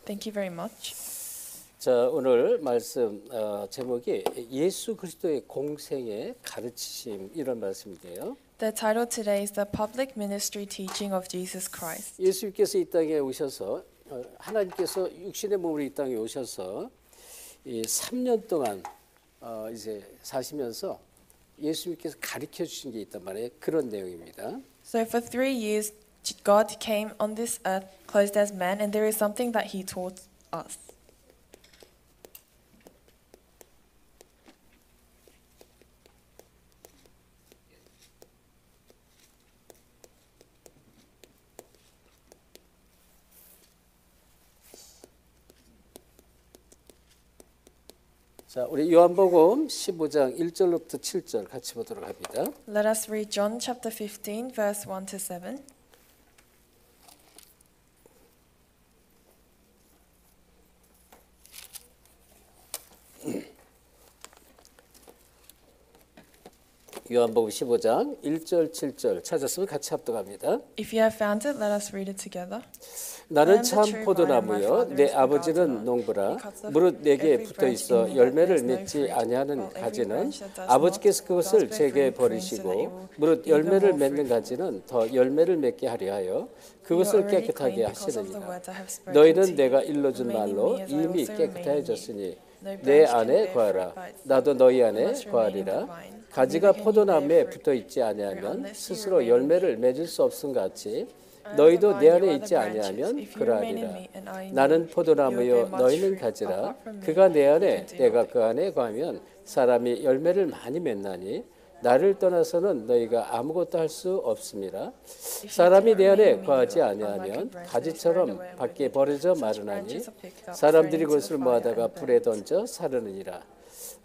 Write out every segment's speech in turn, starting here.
Thank you very much. 자, 오늘 말씀 제목이 예수 그리스도의 공생의 가르치심 이런 말씀인데요. The title today is The Public Ministry Teaching of Jesus Christ. 예수님께서 이 땅에 오셔서 하나님께서 육신의 몸으로 이 땅에 오셔서 이 3년 동안 이제 사시면서 예수님께서 가르쳐 주신 게 있단 말이에요. 그런 내용입니다. So for 3 years, God came on this earth clothed as man, and there is something that He taught us. 자, 우리 요한복음 15장 1절부터 7절 같이 보도록 합니다. Let us read John chapter 15, verse 1 to 7. 요한복음 15장 1절 7절 찾았으면 같이 합독합니다. If you have found it, let us read it together. 나는 참 포도나무요 내 아버지는 농부라 무릇 내게 붙어 있어 열매를 맺지 아니하는 가지는 아버지께서 그것을 제게 버리시고 무릇 열매를 맺는 가지는 더 열매를 맺게 하려 하여 그것을 깨끗하게 하시느니라. 너희는 내가 일러준 말로 이미 깨끗해졌으니 내 안에 거하라. 나도 너희 안에 거하리라. 가지가 포도나무에 붙어 있지 아니하면 스스로 열매를 맺을 수 없음 같이 너희도 내 안에 있지 아니하면 그러하리라. 나는 포도나무요 너희는 가지라. 그가 내 안에 내가 그 안에 거하면 사람이 열매를 많이 맺나니 나를 떠나서는 너희가 아무것도 할 수 없음이라. 사람이 내 안에 거하지 아니하면 가지처럼 밖에 버려져 마르나니 사람들이 그것을 모아다가 불에 던져 사르느니라.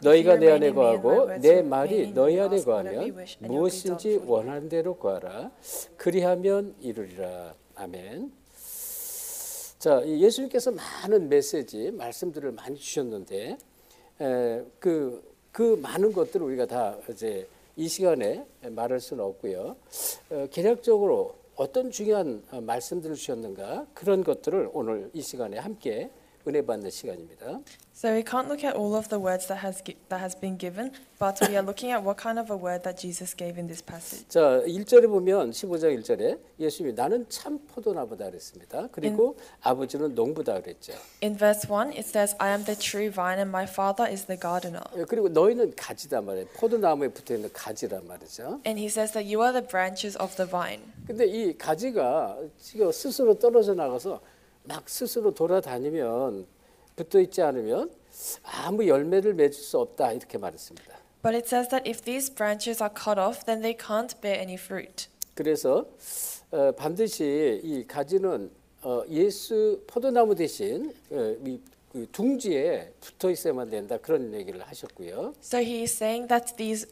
너희가 내 안에 거하고 내 말이 너희 안에 거하면 무엇인지 원하는 대로 구하라. 그리하면 이루리라. 아멘. 자, 예수님께서 많은 메시지, 말씀들을 많이 주셨는데 그 많은 것들을 우리가 다 이제 이 시간에 말할 수는 없고요. 개략적으로 어떤 중요한 말씀들을 주셨는가 그런 것들을 오늘 이 시간에 함께 은혜 받는 시간입니다. So we can't look at all of the words that has been given, but we are looking at what kind of a word that Jesus gave in this passage. 자, 1절에 보면 15장 1절에 예수님이 나는 참 포도나무다 그랬습니다. 그리고 아버지는 농부다 그랬죠. In verse 1 it says, I am the true vine and my father is the gardener. 그리고 너희는 가지다 말이에요. 포도나무에 붙어 있는 가지란 말이죠. And he says that you are the branches of the vine. 근데 이 가지가 지금 스스로 떨어져 나가서 막 스스로 돌아다니면 붙어 있지 않으면 아무 열매를 맺을 수 없다 이렇게 말했습니다. But it says that if these branches are cut off, then they can't bear any fruit. 그래서 반드시 이 가지는 예수 포도나무 대신 이 둥지에 붙어 있어야만 된다 그런 얘기를 하셨고요. So he is saying that these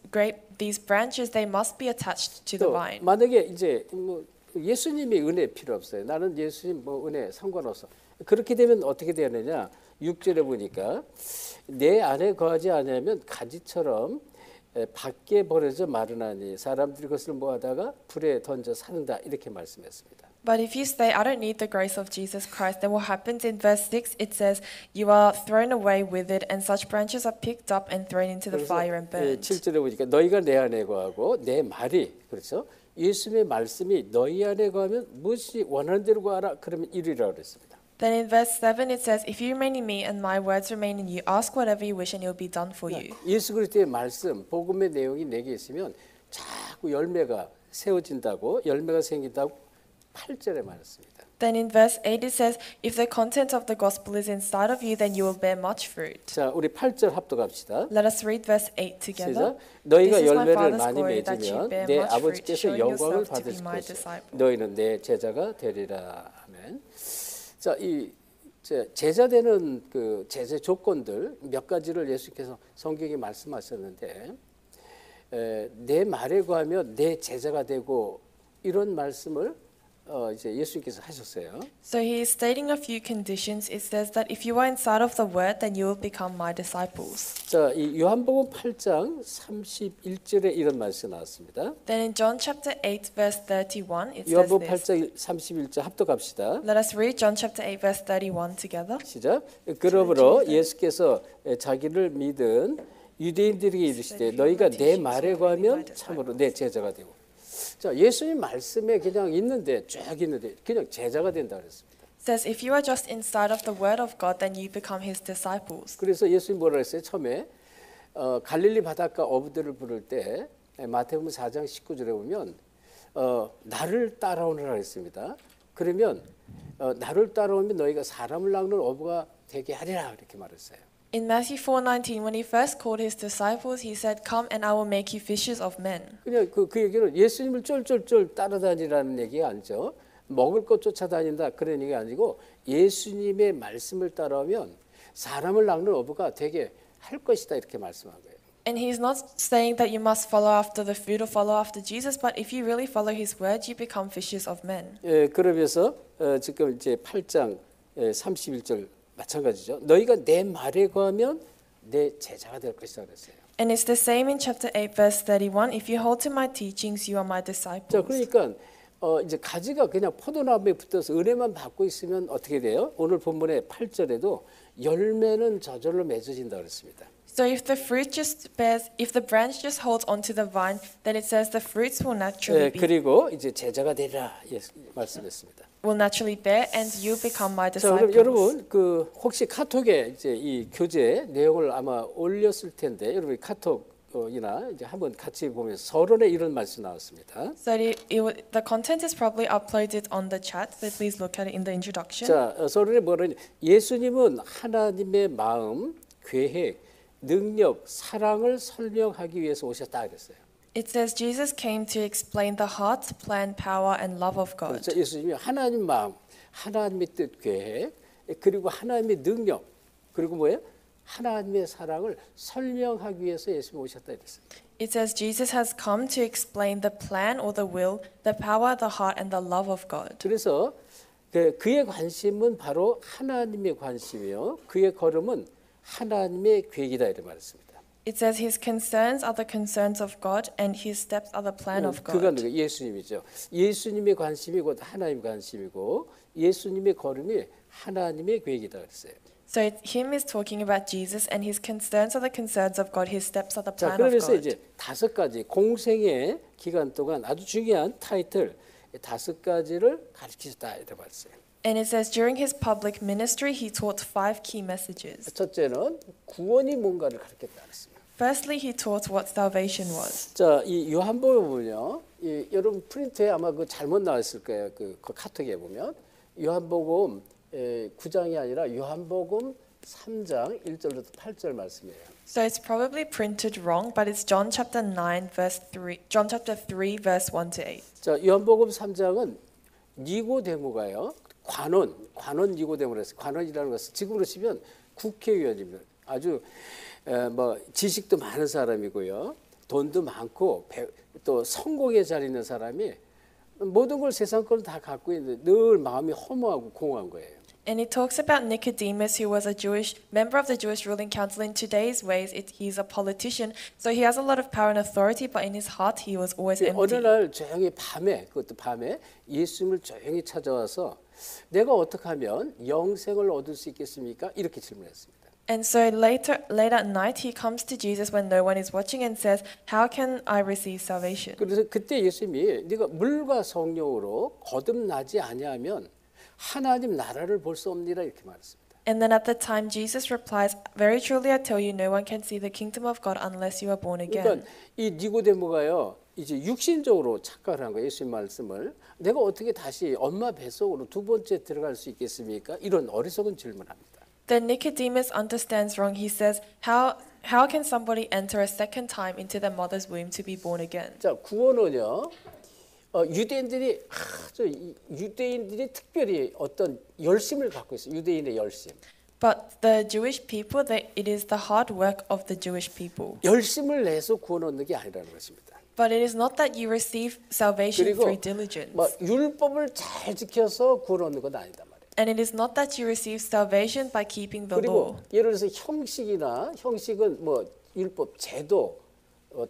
branches they must be attached to the 또 vine. 만약에 이제 뭐 예수님이 은혜 필요 없어요. 나는 예수님 뭐 은혜 상관없어. 그렇게 되면 어떻게 되느냐? 6절에 보니까 내 안에 거하지 않으면 가지처럼 밖에 버려져 마르나니 사람들이 그것을 모아다가 불에 던져 사는다 이렇게 말씀했습니다. But if you say, I don't need the grace of Jesus Christ, then what happens in verse 6, it says, you are thrown away with it, and such branches are picked up and thrown into the fire and burned. 7절에 보니까 너희가 내 안에 거하고 내 말이 그렇죠? 예수님의 말씀이 너희 안에 거하면 무엇이 원하는 대로 구하라 그러면 이루리라 그랬습니다. Then in verse 7 it says, if you remain in me and my words remain in you, ask whatever you wish and it will be done for you. 예수 그리스도의 말씀, 복음의 내용이 내게 있으면 자꾸 열매가 세워진다고 열매가 생긴다고 8절에 말했습니다. Then in verse 8 it says, if the content of the gospel is inside of you, then you will bear much fruit. 자, 우리 8절 합독합시다. Let us read verse 8 together. 시작. 너희가 This is my 열매를 Father's 많이 glory, that you 맺으면 bear 내 much fruit, 아버지께서 showing 영광을 yourself to 받으실 be my 것이다. disciple. 너희는 내 제자가 되리라. 아멘. 자, 이 제자 되는 그 제재 조건들 몇 가지를 예수께서 성경에 말씀하셨는데 내 말에 구하면 내 제자가 되고 이런 말씀을 이제 예수님께서 하셨어요. So he is stating a few conditions. It says that if you are inside of the word, then you will become my disciples. 자, 이 요한복음 8장 31절에 이런 말씀이 나왔습니다. Then in John chapter 8 verse 31 it says 요한복음 this. 8장 31절 합독합시다. Let us read John chapter 8 verse 31 together. 시작. 그러므로 예수께서 자기를 믿은 유대인들에게 이르시되 너희가 내 말에 거하면 참으로 내 제자가 되고. 자, 예수님 말씀에 그냥 있는데 쭉 있는데 그냥 제자가 된다 그랬습니다. It says if you are just inside of the word of God, then you become his disciples. 그래서 예수님 뭐라 했어요? 처음에 갈릴리 바닷가 어부들을 부를 때 마태복음 4장 19절에 보면 나를 따라오느라 했습니다. 그러면 나를 따라오면 너희가 사람을 낚는 어부가 되게 하리라 이렇게 말했어요. In Matthew 4:19, when he first called his disciples, he said, "Come and I will make you fishers of men." 그냥 그 얘기는 예수님을 쫄쫄쫄 따라다니라는 얘기가 아니죠. 먹을 것 쫓아다닌다 그런 얘기가 아니고 예수님의 말씀을 따라오면 사람을 낚는 어부가 되게 할 것이다 이렇게 말씀한 거예요. And he's not saying that you must follow after the food or follow after Jesus, but if you really follow his word, you become fishers of men. 예, 그러면서 지금 이제 8장 31절 마찬가지죠. 너희가 내 말에 거하면 내 제자가 될 것이다 그랬어요. And it's the same in chapter 8 verse 31. If you hold to my teachings, you are my disciples. 자, 그러니까 이제 가지가 그냥 포도나무에 붙어서 은혜만 받고 있으면 어떻게 돼요? 오늘 본문의 8절에도 열매는 저절로 맺어진다 그랬습니다. So if the fruit just bears, if the branch just holds onto the vine, then it says the fruits will naturally be. 그리고 이제 제자가 되리라 말씀했습니다. Will naturally bear, and you become my 자, 그럼 disciples. 여러분 그 혹시 카톡에 이제 이 교재 내용을 아마 올렸을 텐데 여러분 카톡이나 이제 한번 같이 보면서 서론에 이런 말씀 나왔습니다. So the content is probably uploaded on the chat. So please look at it in the introduction. 자, 서론에 뭐라냐? 예수님은 하나님의 마음, 계획, 능력, 사랑을 설명하기 위해서 오셨다 그랬어요. It says Jesus came to explain the heart, plan, power, and love of God. 자, 예수님이 하나님 마음, 하나님의 뜻, 계획, 그리고 하나님의 능력, 그리고 뭐예요? 하나님의 사랑을 설명하기 위해서 예수님이 오셨다 그랬어요. It says Jesus has come to explain the plan or the will, the power, the heart, and the love of God. 그래서 그의 관심은 바로 하나님의 관심이요, 그의 걸음은 하나님의 계획이다 이렇게 말했습니다. It says his concerns are the concerns of God, and his steps are the plan of 그가 God. 예수님이죠. 예수님의 관심이 곧 하나님의 관심이고 예수님의 걸음이 하나님의 계획이다 그랬어요. So him is talking about Jesus, and his concerns are the concerns of God. His steps are the 자, plan of 그러면서 God. 이제 5가지 공생의 기간 동안 아주 중요한 타이틀 5가지를 가르치셨다 이렇게 봤어요. And it says during his public ministry, he taught 5 key messages. 첫째는 구원이 뭔가를 가르쳤다 그랬습니다. Firstly, he taught what salvation was. 자, 이 요한복음은요, 여러분 프린트에 아마 그 잘못 나왔을 거예요. 그 카톡에 보면 요한복음 9장이 아니라 요한복음 3장 1절부터 8절 말씀이에요. So it's probably printed wrong, but it's John chapter 9 verse 3. John chapter 3 verse 1 to 8. 자, 요한복음 3장은 니고데모가요. 관원 니고데모를 했어요. 관원이라는 것은 지금으로 치면 국회의원입니다. 아주 뭐 지식도 많은 사람이고요. 돈도 많고 또 성공에 잘 있는 사람이 모든 걸 세상 걸 다 갖고 있는데 늘 마음이 허무하고 공허한 거예요. And it talks about Nicodemus, who was a Jewish member of the Jewish ruling council. In today's ways, he's a politician, so he has a lot of power and authority, but in his heart, he was always 어느 empty. 날 조용히 그것도 밤에 예수님을 조용히 찾아와서 내가 어떻게 하면 영생을 얻을 수 있겠습니까? 이렇게 질문했습니다. And so late at night, he comes to Jesus when no one is watching and says, "How can I receive salvation?" 그래서 그때 예수님이 네가 물과 성령으로 거듭나지 아니하면 하나님 나라를 볼 수 없느니라 이렇게 말했습니다. And then at the time, Jesus replies, "Very truly I tell you, no one can see the kingdom of God unless you are born again." 그러니까 이 니고데모가요 이제 육신적으로 착각을 한 거예요. 예수님 말씀을 내가 어떻게 다시 엄마 뱃속으로 두 번째 들어갈 수 있겠습니까? 이런 어리석은 질문합니다. Then Nicodemus understands wrong. He says, "How can somebody enter a second time into their mother's womb to be born again?" 자, 구원은요. 유대인들이 특별히 어떤 열심을 갖고 있어요. 유대인의 열심. But the Jewish people, it is the hard work of the Jewish people. 열심을 내서 구원 얻는 게 아니라는 것입니다. But it is not that you receive salvation 그리고 through diligence. 뭐 율법을 잘 지켜서 구원 얻는 건 아니다 말이에요. And it is not that you receive salvation by keeping the 그리고 law. 예를 들어서 형식은 뭐 율법, 제도,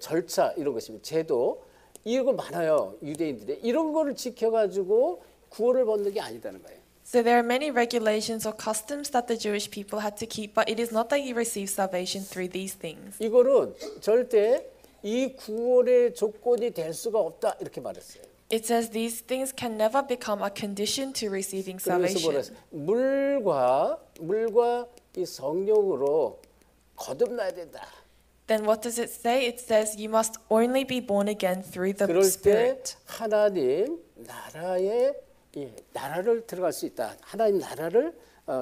절차 이런 것입니다. 제도 이런 거 많아요. 유대인들이 이런 거를 지켜가지고 구원을 얻는 게 아니다는 거예요. So there are many regulations or customs that the Jewish people had to keep, but it is not that you receive salvation through these things. 이거는 절대 이 구원의 조건이 될 수가 없다 이렇게 말했어요. It says these things can never become a condition to receiving 그래서 salvation. 물과 이 성령으로 거듭나야 된다. Then what does it say? It says you must only be born again through the 그럴 때 Spirit. 하나님 나라를 들어갈 수 있다. 하나님 나라를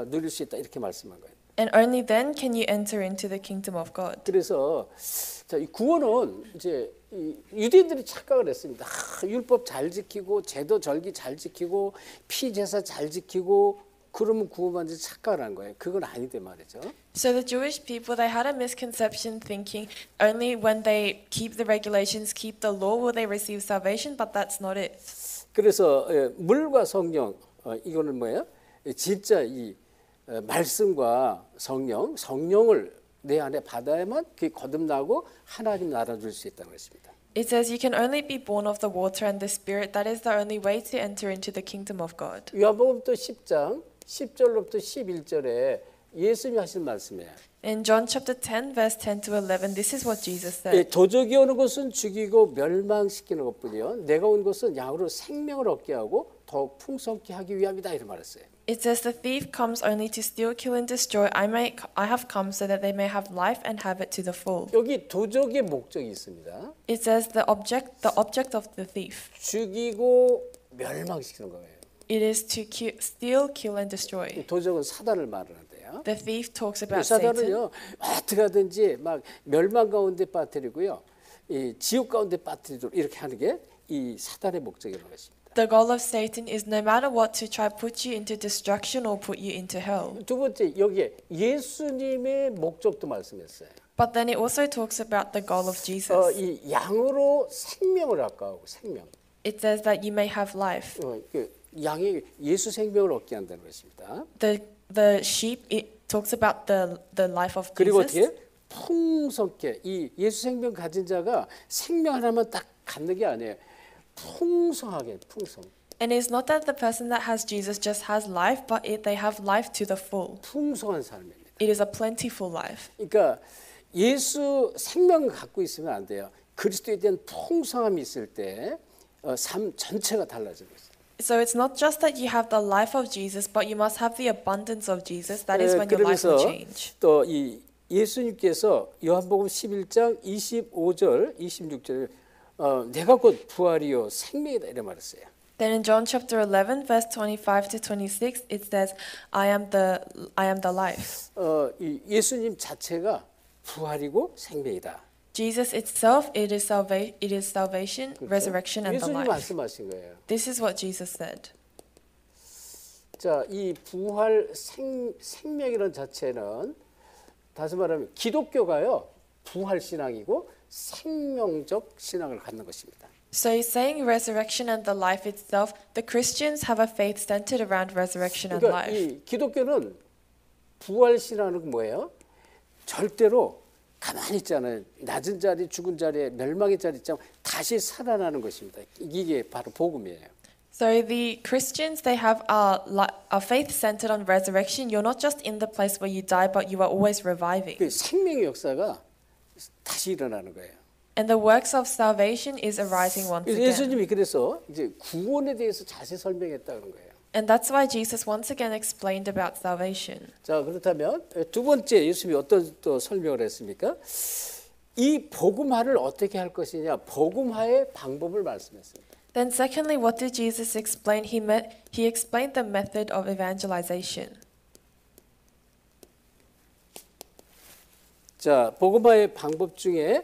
누릴 수 있다 이렇게 말씀한 거예요. And only then can you enter into the kingdom of God. 그래서 자, 이 구원은 이제 유대인들이 착각을 했습니다. 율법 잘 지키고 제도 절기 잘 지키고 피 제사 잘 지키고 그러면 구원받는지 착각을 한 거예요. 그건 아니대 말이죠. So the Jewish people, they had a misconception thinking only when they keep the regulations, keep the law, will they receive salvation, but that's not it. 그래서 물과 성령 이거는 뭐예요? 진짜 이 말씀과 성령을 내 안에 받아야만 그게 거듭나고 하나님 나라 줄 수 있다는 것입니다. It says you can only be born of the water and the Spirit. That is the only way to enter into the kingdom of God. 요한복음도 10장 10절로부터 11절에 예수님이 하신 말씀이에요. In John chapter 10, verse 10 to 11, this is what Jesus said. 도적이 오는 것은 죽이고 멸망시키는 것뿐이요. 내가 온 것은 양으로 생명을 얻게 하고 더욱 풍성케 하기 위함이다 이렇게 말했어요. It says the thief comes only to steal, kill, and destroy. I have come so that they may have life and have it to the full. 여기 도적의 목적이 있습니다. It says the object of the thief. 죽이고 멸망시키는 거예요. It is to steal, kill, and destroy. 도적은 사단을 말하는데요. The thief talks about Satan. 사단은요 어떻게 하든지 막 멸망 가운데 빠뜨리고요, 이 지옥 가운데 빠뜨리도록 이렇게 하는 게 이 사단의 목적이라는 것입니다. The goal of Satan is no matter what to try put you into destruction or put you into hell. 두 번째 여기에 예수님의 목적도 말씀했어요. But then it also talks about the goal of Jesus. 이 양으로 생명을 아까워하고 생명. It says that you may have life. 그 양이 예수 생명을 얻게 한다는 것입니다. The sheep, it talks about the life of 그리고 Jesus. 어떻게 풍성케 이 예수 생명 가진 자가 생명 하나만 딱 갖는 게 아니에요. 풍성하게 풍성. And it's not that the person that has Jesus just has life, but they have life to the full. 풍성한 삶입니다. It is a plentiful life. 그러니까 예수 생명을 갖고 있으면 안 돼요. 그리스도에 대한 풍성함이 있을 때 삶 전체가 달라지는 거죠. So it's not just that you have the life of Jesus, but you must have the abundance of Jesus. That is when your life will change. 또 이 예수님께서 요한복음 11장 25절, 26절 내가 곧 부활이요 생명이다 이래 말했어요. Then in John chapter 11, verse 25 to 26, it says, I am the life. 이 예수님 자체가 부활이고 생명이다. Jesus itself, it is salvation, resurrection, and the 예수님 life. 말씀하신 거예요. This is what Jesus said. 자, 이 부활 생명이라는 자체는 다시 말하면 기독교가요 부활 신앙이고 생명적 신앙을 갖는 것입니다. So he's saying resurrection and the life itself. The Christians have a faith centered around resurrection and 그러니까 life. 이 기독교는 부활 신앙은 뭐예요? 절대로 가만히 있잖아요. 낮은 자리, 죽은 자리에 멸망의 자리 있잖아요. 다시 살아나는 것입니다. 이게 바로 복음이에요. So the Christians, they have a faith centered on resurrection. You're not just in the place where you die, but you are always reviving. 그 생명의 역사가 다시 일어나는 거예요. And the works of salvation is arising once again. 예수님이 그래서 이제 구원에 대해서 자세히 설명했다는 거예요. And that's why Jesus once again explained about salvation. 자, 그렇다면 두 번째 예수님이 어떤 또 설명을 했습니까? 이 복음화를 어떻게 할 것이냐, 복음화의 방법을 말씀했습니다. Then secondly, what did Jesus explain? He explained the method of evangelization. 자, 복음화의 방법 중에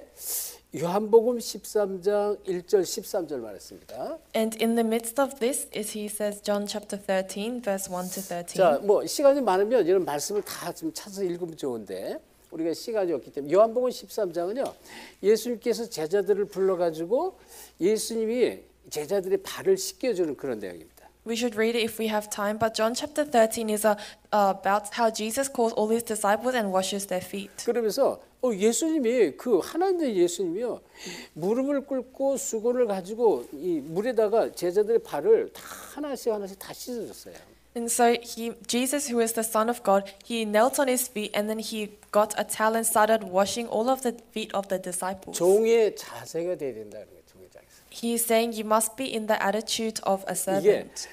요한복음 13장 1절 13절 말했습니다. And in the midst of this, he says John chapter 13, verse 1 to 13. 자, 뭐 시간이 많으면 이런 말씀을 다 좀 찾아서 읽으면 좋은데 우리가 시간이 없기 때문에 요한복음 13장은요. 예수님께서 제자들을 불러가지고 예수님이 제자들의 발을 씻겨주는 그런 내용입니다. We should read it if we have time, but John chapter 13 is about how Jesus calls all his disciples and washes their feet. 그러면서 예수님이 그 하나님의 예수님이요 무릎을 꿇고 수건을 가지고 이 물에다가 제자들의 발을 다 하나씩 다 씻어줬어요. And so Jesus, who is the Son of God, he knelt on his feet and then he got a towel and started washing all of the feet of the disciples. 종의 자세가 돼야 된다는 거예요. 종의 자세. He is saying you must be in the attitude of a 이게 servant.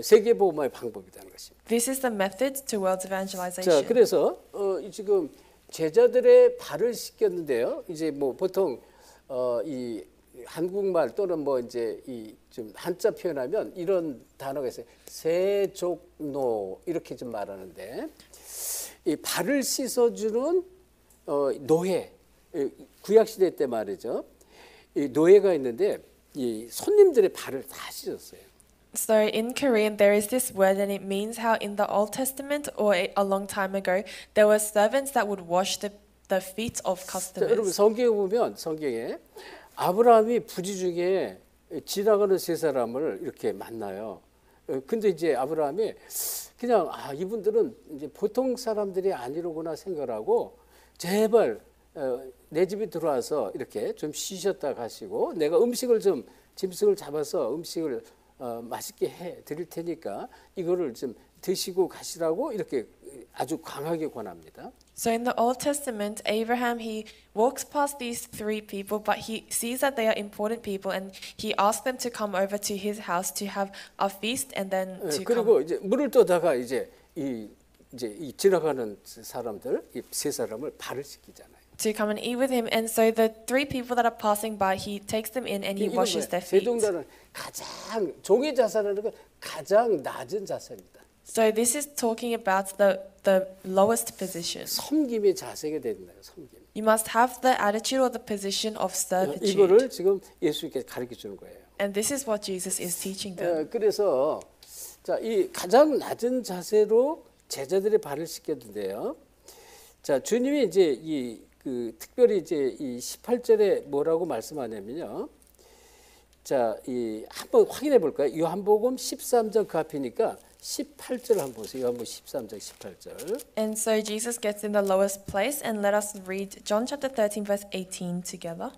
세계 보험의 방법이라는 것입니다. This is the method to world 자, evangelization. 그래서 지금 제자들의 발을 씻겼는데요. 이제 뭐 보통 이 한국말 또는 뭐 이제 이 좀 한자 표현하면 이런 단어가 있어요. 세족노 이렇게 좀 말하는데 이 발을 씻어주는 노예 구약 시대 때 말이죠. 이 노예가 있는데 이 손님들의 발을 다 씻었어요. So in Korean there is this word and it means how in the Old Testament or a long time ago there were servants that would wash the feet of 자, 여러분 customers. 성경에 보면 성경에 아브라함이 부지 중에 지나가는 세 사람을 이렇게 만나요. 근데 이제 아브라함이 그냥 이분들은 이제 보통 사람들이 아니로구나 생각하고 제발 내 집에 들어와서 이렇게 좀 쉬셨다 가시고 내가 음식을 좀 짐승을 잡아서 음식을 맛있게 해 드릴 테니까 이거를 좀 드시고 가시라고 이렇게 아주 강하게 권합니다. So in the Old Testament, Abraham, he walks past these three people, but he sees that they are important people, and he asks them to come over to his house to have a feast, and then to 그리고 come. 이제 물을 떠다가 이제 이 지나가는 사람들 이 세 사람을 발을 씻기잖아요. To come and eat with him, and so the three people that are passing by, he takes them in and he washes their feet. 세종자는 가장 종의 자세라는 건 가장 낮은 자세입니다. So this is talking about the lowest position. 섬김의 자세가 된다. 섬김. You must have the attitude or the position of servitude. 이거를 지금 예수님께서 가르쳐 주는 거예요. And this is what Jesus is teaching them. 그래서 자, 이 가장 낮은 자세로 제자들의 발을 씻겼는데요. 자, 주님이 이제 특별히 이제 이 18절에 뭐라고 말씀하냐면요. 자, 한번 확인해 볼까요? 요한복음 13장 그 앞이니까 18절 한번 보세요. 요한복음 13장 18절. And so Jesus gets in the lowest place, and let us read John chapter 13 verse 18 together.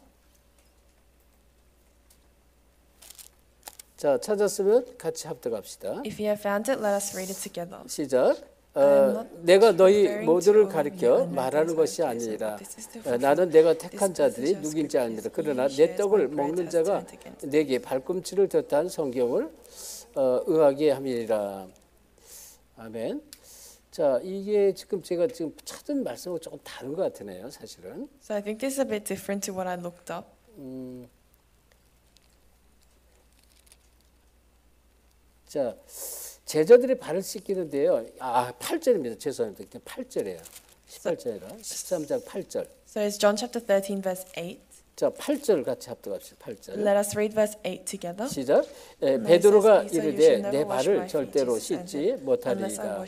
자, 찾았으면 같이 합독합시다. If you have found it, let us read it together. 시작. 내가 너희 모두를 가리켜 말하는 것이 아니라 나는 내가 택한 자들이 누구인지 아니라 그러나 내 떡을 먹는 자가 내게 발꿈치를 뒀다는 성경을 의하게 함이니라. 아멘. 자, 이게 지금 제가 지금 찾은 말씀하고 조금 다른 것 같으네요, 사실은. So I think this is a bit different to what I looked up. 자, 제자들이 발을 씻기는데요. 8절입니다. 죄송합니다. 8절이에요. 18절이라 13장 8절. So it's John chapter 13 verse 8. 자, 8절 같이 합독합시다. 8절. Let us read verse 8 together. 시작. 베드로가 이르되 내 발을 절대로 씻지 못하리이다.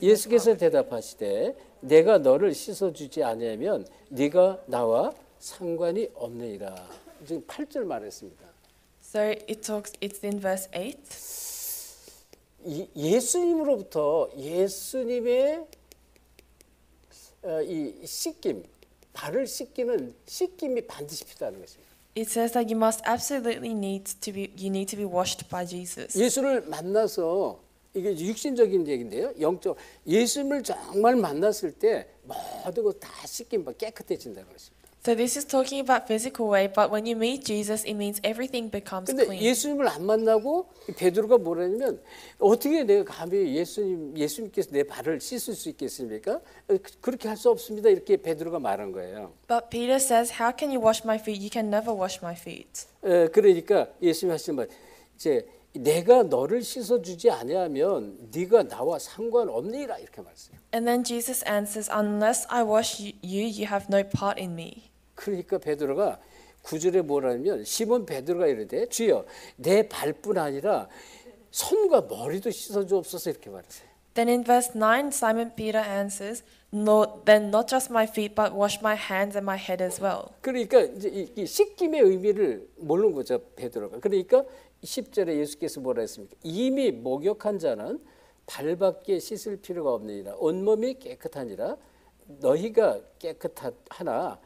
예수께서 대답하시되 내가 너를 씻어주지 아니하면 네가 나와 상관이 없느니라. 지금 8절 말했습니다. So it's in verse 8. 예수님으로부터 예수님의 이 씻김, 발을 씻기는 씻김이 반드시 필요하는 것입니다. It says that you must absolutely you need to be washed by Jesus. 예수를 만나서 이게 육신적인 얘기인데요. 영적 예수님을 정말 만났을 때 모든 것 다 씻김 깨끗해진다는 것입니다. So this is talking about physical way, but when you meet Jesus, it means everything becomes 근데 clean. 예수님을 안 만나고 베드로가 뭐라냐면 어떻게 내가 감히 예수님께서 내 발을 씻을 수 있겠습니까? 그렇게 할 수 없습니다. 이렇게 베드로가 말한 거예요. But Peter says, "How can you wash my feet? You can never wash my feet." 그러니까 예수님 하시는 말 이제 내가 너를 씻어주지 아니하면 네가 나와 상관없느니라 이렇게 말했어요. And then Jesus answers, "Unless I wash you, you have no part in me." 그러니까 베드로가 9절에 뭐라냐면 시몬 베드로가 이르되 주여 내 발뿐 아니라 손과 머리도 씻어주옵소서 이렇게 말했어요. Then in verse 9, Simon Peter answers, "No, then not just my feet, but wash my hands and my head as well." 그러니까 이제 이 씻김의 의미를 모르는 거죠, 베드로가. 그러니까 10절에 예수께서 뭐라 했습니까? 이미 목욕한 자는 발밖에 씻을 필요가 없느니라. 온몸이 깨끗하니라. 너희가 깨끗하나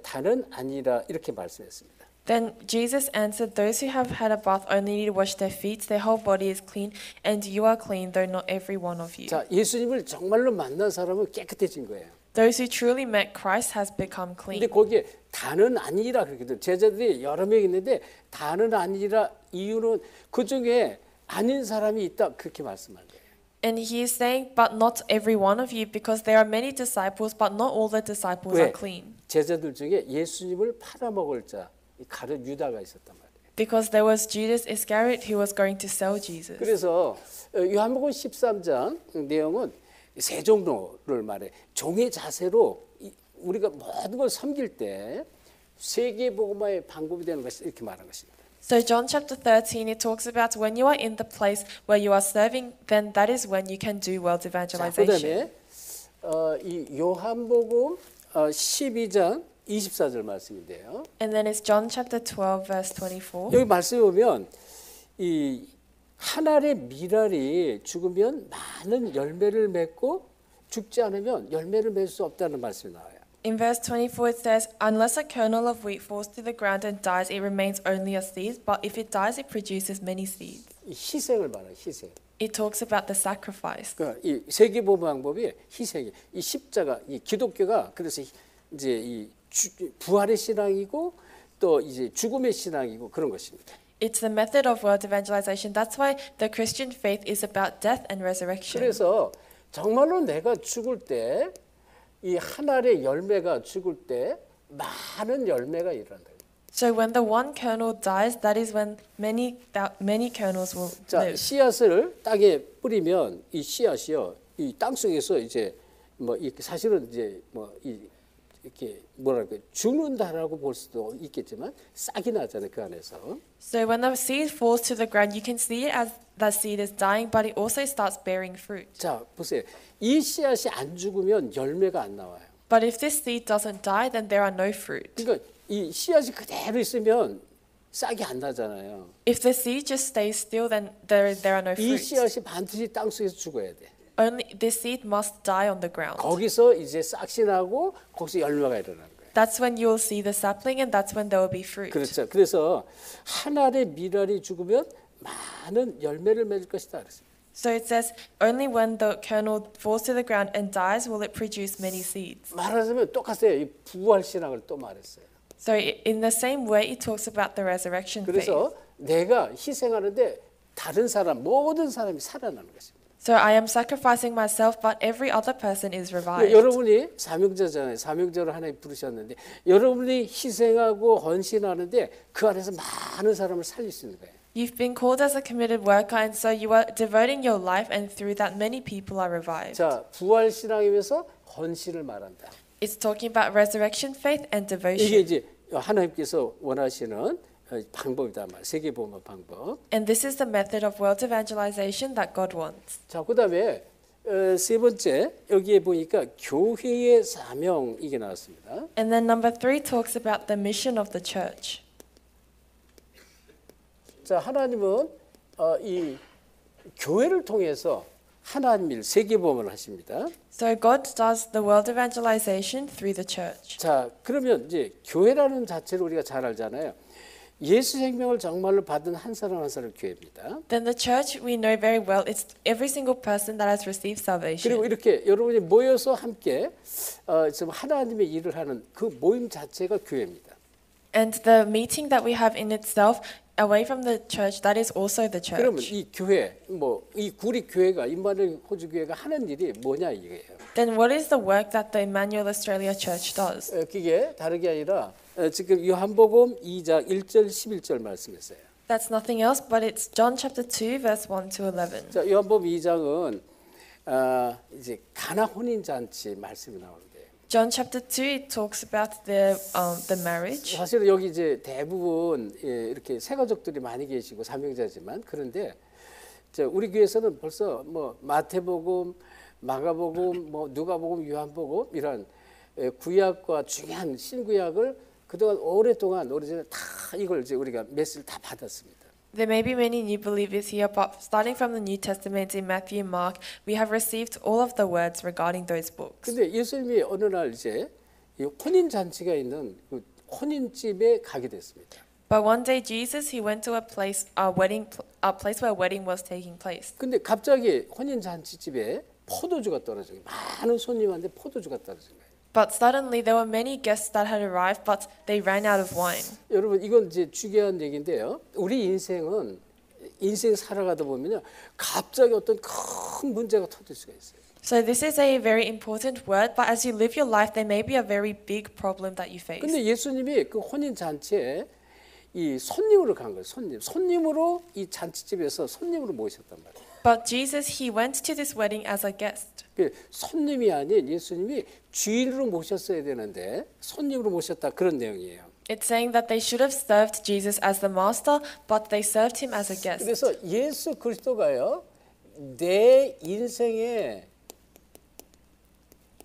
다는 아니라 이렇게 말씀했습니다. Then Jesus answered, "Those who have had a bath only need to wash their feet. Their whole body is clean, and you are clean, though not every one of you." 자, 예수님을 정말로 만난 사람은 깨끗해진 거예요. Those who truly met Christ has become 근데 clean. 거기에 다는 아니라 그렇게 돼. 제자들이 여러 명 있는데 다는 아니라 이유는 그 중에 아닌 사람이 있다 그렇게 말씀한 거예요. And he is saying, "But not every one of you, because there are many disciples, but not all the disciples 왜? are clean." 제자들 중에 예수님을 팔아먹을 자, 가룟 유다가 있었단 말이에요. Because there was Judas Iscariot who was going to sell Jesus. 그래서 요한복음 13장 내용은 세 종로를 말해. 종의 자세로 우리가 모든 걸 섬길 때 세계 복음화의 방법이 되는 것이 이렇게 말한 것입니다. So John chapter 13, it talks about when you are in the place where you are serving, then that is when you can do world 자, evangelization. 그다음에 이 요한복음 12장 24절 말씀인데요. And then it's John chapter 12, verse 24. 여기 말씀에 보면 이 한 알의 밀알이 죽으면 많은 열매를 맺고 죽지 않으면 열매를 맺을 수 없다는 말씀이 나와요. In verse 24 it says, "Unless a kernel of wheat falls to the ground and dies, it remains only a seed, but if it dies, it produces many seeds." 이 희생을 말해요. 희생. It talks about the sacrifice. 그러니까 이 세계보험 방법이 희생이 이 십자가 이 기독교가 그래서 이제 이 부활의 신앙이고 또 이제 죽음의 신앙이고 그런 것입니다. It's the method of world evangelization. That's why the Christian faith is about death and resurrection. 그래서 정말로 내가 죽을 때 이 한 알의 열매가 죽을 때 많은 열매가 일어난다. So when the one kernel dies, that is when many kernels will 자, live. 씨앗을 땅에 뿌리면 이 씨앗이요, 이 땅 속에서 이제 뭐 사실은 이제 뭐 이렇게 뭐랄까 죽는다라고 볼 수도 있겠지만 싹이 나잖아요 그 안에서. So when the seed falls to the ground, you can see it as that seed is dying, but it also starts bearing fruit. 자, 보세요. 이 씨앗이 안 죽으면 열매가 안 나와요. But if this seed doesn't die, then there are no fruit. 그러니까 이 씨앗이 그대로 있으면 싹이 안 나잖아요. If the seed just stays still, then there are no 이 fruit. 씨앗이 반드시 땅 속에서 죽어야 돼. Only this seed must die on the ground. 거기서 이제 싹이 나고 거기서 열매가 일어나는 거예요. That's when you'll see the sapling, and that's when there will be fruit. 그렇죠. 그래서 한 알의 밀알이 죽으면 많은 열매를 맺을 것이다 그랬습니다. So it says, only when the kernel falls to the ground and dies will it produce many seeds. 말하자면 똑같아요. 이 부활 신앙을 또 말했어요. So in the same way, it talks about the resurrection faith. 그래서 내가 희생하는데 다른 사람, 모든 사람이 살아나는 것입니다. So I am sacrificing myself, but every other person is revived. 여러분이 사명자잖아요. 사명자로 하나님 부르셨는데 여러분이 희생하고 헌신하는데 그 안에서 많은 사람을 살릴 수 있는 거예요. You've been called as a committed worker, and so you are devoting your life, and through that many people are revived. 자, 부활 신앙이면서 헌신을 말한다. It's talking about resurrection faith and 이게 devotion. 이제 하나님께서 원하시는 방법이다 말. 세계 보험 방법. And this is the method of world evangelization that God wants. 자, 그다음에 세 번째 여기에 보니까 교회의 사명 이게 나왔습니다. And then number 3 talks about the mission of the church. 자, 하나님은 이 교회를 통해서 하나님 일 세계 보험을 하십니다. So God does the world evangelization through the church. 자, 그러면 이제 교회라는 자체를 우리가 잘 알잖아요. 예수 생명을 정말로 받은 한 사람 한 사람 교회입니다. Then the church, we know very well, it's every single person that has received salvation. 그리고 이렇게 여러분이 모여서 함께 좀 하나님의 일을 하는 그 모임 자체가 교회입니다. And the meeting that we have in itself, away from the church, that is also the 그러면 church. 이 교회, 이 구리 교회가 임마누엘 호주 교회가 하는 일이 뭐냐 이거예요. Then what is the work that the Emmanuel Australia Church does? 그게 다른 게 아니라 지금 요한복음 2장 1절 11절 말씀했어요. That's nothing else, but it's John chapter 2, verse 1 to 11. 자, 요한복음 2장은 이제 가나 혼인 잔치 말씀이 나오는데. John chapter 2, it talks about the marriage. 사실은 여기 이제 대부분 이렇게 새 가족들이 많이 계시고 사명자지만 그런데 우리 교회에서는 벌써 뭐 마태복음, 마가복음, 뭐 누가복음, 요한복음 이런 구약과 중요한 신구약을 그동안 오랫동안 오래전에 다 이걸 이제 우리가 메시지를 다 받았습니다. There may be many new believers here, but starting from the New Testament in Matthew, Mark, we have received all of the words regarding those books. 근데 예수님이 어느 날 이제 이 혼인 잔치가 있는 그 혼인집에 가게 됐습니다. But one day Jesus, he went to a place where a wedding was taking place. 근데 갑자기 혼인 잔치집에 포도주가 떨어져요. 많은 손님한테 포도주가 떨어진 거예요. But suddenly there were many guests that had arrived, but they ran out of wine. 여러분 이건 이제 중요한 얘기인데요. 우리 인생 살아가다 보면요, 갑자기 어떤 큰 문제가 터질 수가 있어요. So this is a very important word, but as you live your life, there may be a very big problem that you face. 근데 예수님이 그 혼인 잔치에 이 손님으로 간 거예요. 손님으로 이 잔치집에서 손님으로 모셨단 말이에요. But Jesus, he went to this wedding as a guest. 그 손님이 아닌 예수님이 주인으로 모셨어야 되는데 손님으로 모셨다 그런 내용이에요. It's saying that they should have served Jesus as the master, but they served him as a guest. 그래서 예수 그리스도가요, 내 인생의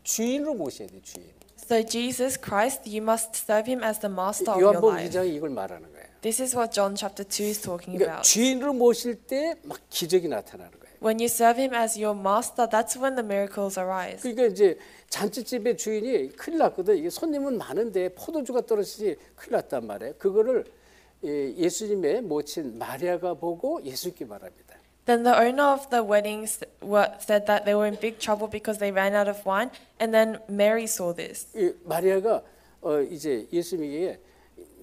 주인으로 모셔야 돼, 주인. So Jesus Christ, you must serve him as the master of your 요한복음 life. 2장이 이걸 말하는 거예요. This is what John chapter 2 is talking 그러니까 about. 주인으로 모실 때 막 기적이 나타나는 거예요. When you serve him as your master, that's when the miracles arise. 그러니까 이제 잔치집의 주인이 큰일 났거든. 이게 손님은 많은데 포도주가 떨어지지 큰일 났단 말이에요. 그거를 예수님의 모친 마리아가 보고 예수님께 말합니다. Then the owner of the wedding said that they were in big trouble because they ran out of wine, and then Mary saw this. 마리아가 이제 예수님에게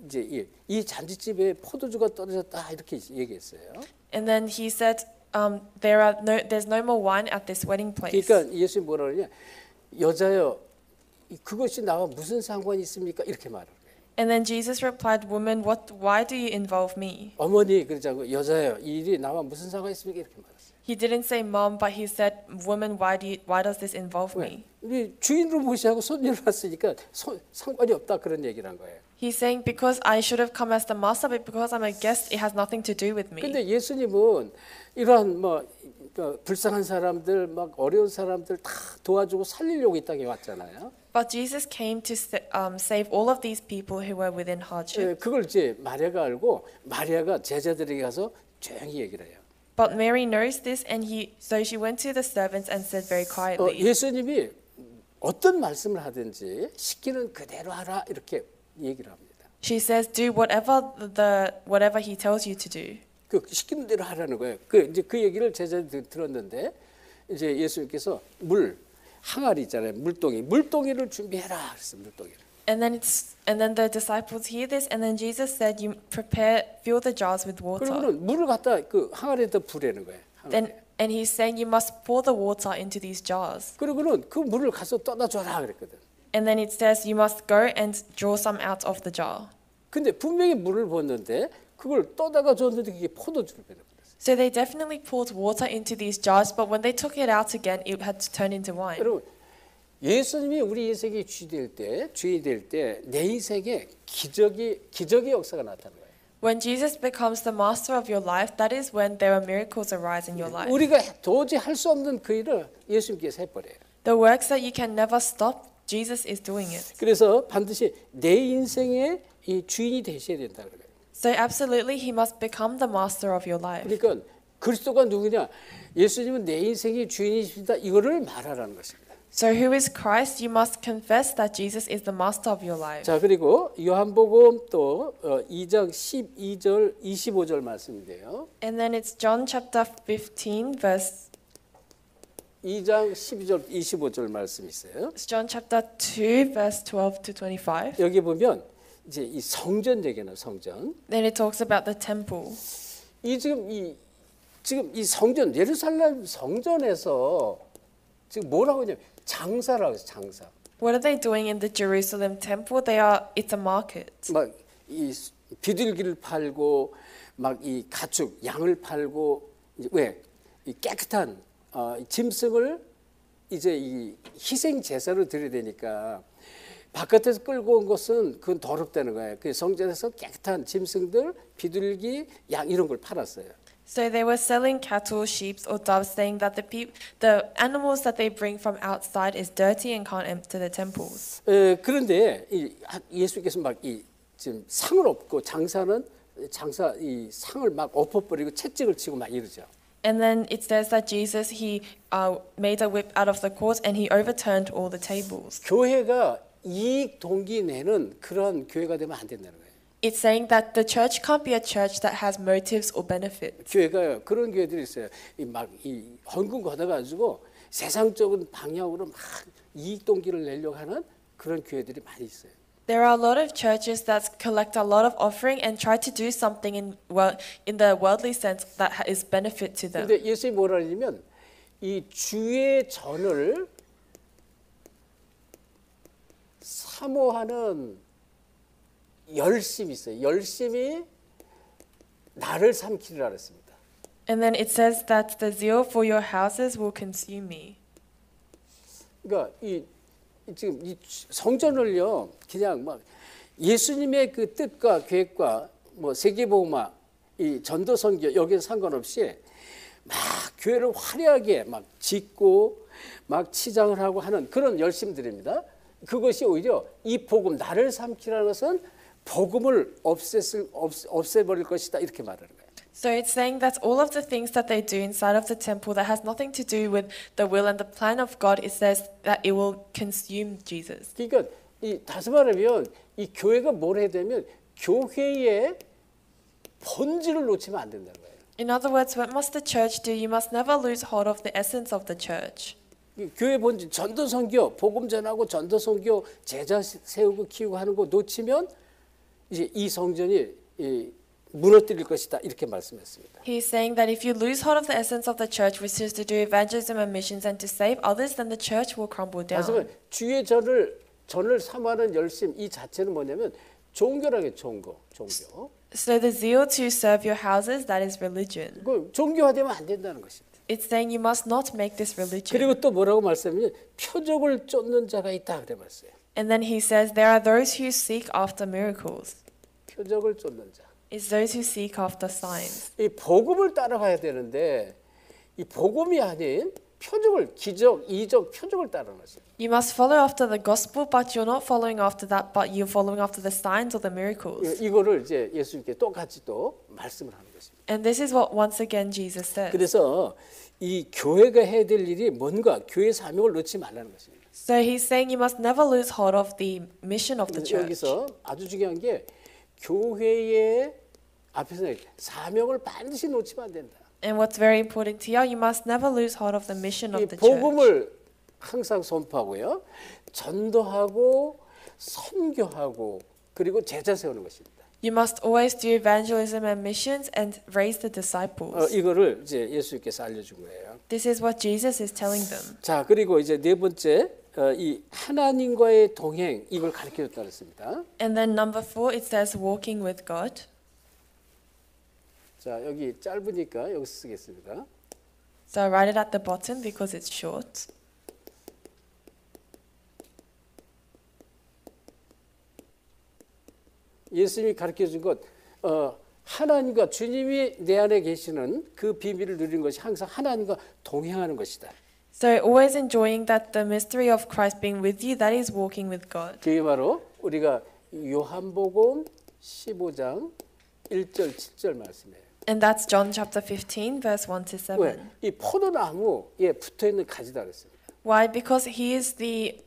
이제 이 잔치집에 포도주가 떨어졌다 이렇게 얘기했어요. And then he said, there's no more wine at this wedding place. 그러니까 예수님 뭐라 그러냐? 여자여, 그것이 나와 무슨 상관이 있습니까? 이렇게 말을 해요. And then Jesus replied, "Woman, why do you involve me?" 어머니 그러자고 여자여, 이 일이 나와 무슨 상관이 있습니까? 이렇게 말했어요. He didn't say mom, but he said, "Woman, why does this involve me?" 우리 주인으로 모시고 손님으로 왔으니까 상관이 없다 그런 얘기를 한 거예요. He's saying because I should have come as the master, but because I'm a guest, it has nothing to do with me. 근데 예수님은 이러한 뭐 불쌍한 사람들, 막 어려운 사람들 다 도와주고 살리려고 이 땅에 왔잖아요. But Jesus came to save all of these people who were within hardship. 그걸 이제 마리아가 알고 마리아가 제자들에게 가서 조용히 얘기를 해요. But Mary knows this, and so she went to the servants and said very quietly. 예수님이 어떤 말씀을 하든지 시키는 그대로 하라 이렇게 얘기를 합니다. She says, "Do whatever he tells you to do." 그 시키는 대로 하라는 거예요. 이제 그 얘기를 제자들이 들었는데 이제 예수님께서 항아리 있잖아요. 물동이를 준비해라 그랬어. 물동이를. And then the disciples hear this, and then Jesus said, "You fill the jars with water." 그러고는 물을 갖다 그 항아리에다 부으라는 거예요. And he's saying you must pour the water into these jars. 그러고는 그 물을 가서 떠다 줘라 그랬거든. And then it says you must go and draw some out of the jar. 근데 분명히 물을 부었는데 그걸 떠다가 줬는데 그게 포도주를 되는 거예요. So they definitely poured water into these jars, but when they took it out again, it had to turn into wine. 여러분, 예수님이 우리 인생의 주인이 될 때 내 인생에 기적의 역사가 나타나는 거예요. When Jesus becomes the master of your life, that is when there are miracles arise in your life. 우리가 도저히 할 수 없는 그 일을 예수님께서 해버려요. The works that you can never stop, Jesus is doing it. 그래서 반드시 내 인생의 이 주인이 되셔야 된다 그래요. So absolutely, he must become the master of your life. 그러니까 그리스도가 누구냐? 예수님은 내 인생의 주인이십니다. 이거를 말하라는 것입니다. So who is Christ? You must confess that Jesus is the master of your life. 자, 그리고 요한복음 또 2장 12절 25절 말씀인데요. And then it's John chapter 15 verse 2장 12절 25절 말씀 있어요. It's John chapter 2 verse 12 to 25. 여기 보면 이제 이 성전 얘기는 성전. Then it talks about the temple. 지금 이 성전 예루살렘 성전에서 지금 뭐라고 하냐면 장사라고 해서 장사. What are they doing in the Jerusalem temple? It's a market. 막 이 비둘기를 팔고 막 이 가축 양을 팔고 왜 이 깨끗한 짐승을 이제 이 희생 제사로 드려야 되니까 바깥에서 끌고 온 것은 그건 더럽다는 거예요. 그 성전에서 깨끗한 짐승들, 비둘기, 양 이런 걸 팔았어요. So they were selling cattle, sheep, or doves, saying that the animals that they bring from outside is dirty and can't enter the temples. 그런데 예수께서 막 지금 상을 엎고 장사 이 상을 막 엎어버리고 채찍을 치고 막 이러죠. And then it says that Jesus he made a whip out of the court and he overturned all the tables. 교회가 이익 동기 내는 그런 교회가 되면 안 된다는 거예요. It's saying that the church can't be a church that has motives or benefits. 교회가 그런 교회들이 있어요. 이 헌금 걷어가지고 세상적인 방향으로 막 이익 동기를 내려고 하는 그런 교회들이 많이 있어요. There are a lot of churches that collect a lot of offering and try to do something in the worldly sense that is benefit to them. 근데 예수님이 뭐라 하냐면 이 주의 전을 사모하는 열심이 있어요. 열심이 나를 삼키리라 그랬습니다. And then it says that the zeal for your houses will consume me. 그러니까 지금 이 성전을요 그냥 막 예수님의 그 뜻과 계획과 뭐 세계복음화 이 전도 선교 여기에 상관없이 막 교회를 화려하게 막 짓고 막 치장을 하고 하는 그런 열심들입니다. 그것이 오히려 이 복음 나를 삼키라는 것은 복음을 없애버릴 것이다 이렇게 말하는 거예요. So it's saying that all of the things that they do inside of the temple that has nothing to do with the will and the plan of God, it says that it will consume Jesus. 그러니까 다시 말하면 이 교회가 뭘 해야 되면 교회의 본질을 놓치면 안 된다는 거예요. In other words, what must the church do? You must never lose hold of the essence of the church. 교회 본질 전도 선교, 복음 전하고 전도 선교 제자 세우고 키우고 하는 거 놓치면 이제 이 성전이 무너뜨릴 것이다 이렇게 말씀했습니다. He's saying that if you lose hold of the essence of the church, which is to do evangelism and missions and to save others, then the church will crumble down. 그래서 주의 전을 사모하는 열심 이 자체는 뭐냐면 종교라게 종교. So the zeal to serve your houses, that is religion. 그 종교화되면 안 된다는 것입니다. It's saying you must not make this religion. 그리고 또 뭐라고 말씀하면 표적을 쫓는 자가 있다 그래 말씀해요. And then he says there are those who seek after miracles. 표적을 쫓는 자. It's those who seek after signs. 이 복음을 따라가야 되는데 이 복음이 아닌 표적을 기적, 이적, 표적을 따르는 것이에요. You must follow after the gospel, but you're not following after that, but you're following after the signs or the miracles. 이거를 이제 예수님께 똑같이 또 말씀을 하는 것입니다. And this is what once again Jesus said. 그래서 이 교회가 해야 될 일이 뭔가 교회 사명을 놓지 말라는 것입니다. So he's saying you must never lose hold of the mission of the church. 여기서 아주 중요한 게 교회의 앞에서 사명을 반드시 놓치면 안 된다. And what's very important here, you must never lose hold of the mission of the church. 복음을 항상 선포하고요, 전도하고 선교하고 그리고 제자 세우는 것입니다. You must always do evangelism and missions and raise the disciples. 이거를 이제 예수님께서 알려준 거예요. This is what Jesus is telling them. 자, 그리고 이제 네 번째 이 하나님과의 동행 이걸 가르쳐줬다 그랬습니다. And then number 4, it says walking with God. 자, 여기 짧으니까 여기 쓰겠습니다. So I write it at the bottom because it's short. 예수님이 가르쳐준 것, 하나님과 주님이 내 안에 계시는 그 비밀을 누리는 것이 항상 하나님과 동행하는 것이다. So always enjoying that the mystery of Christ being with you, that is walking with God. 그게 바로 우리가 요한복음 15장 1절 7절 말씀이에요. And that's John chapter 15, verse 1 to 7. 왜? 이 포도나무에 붙어 있는 가지다 그랬습니다. Why? Because he is the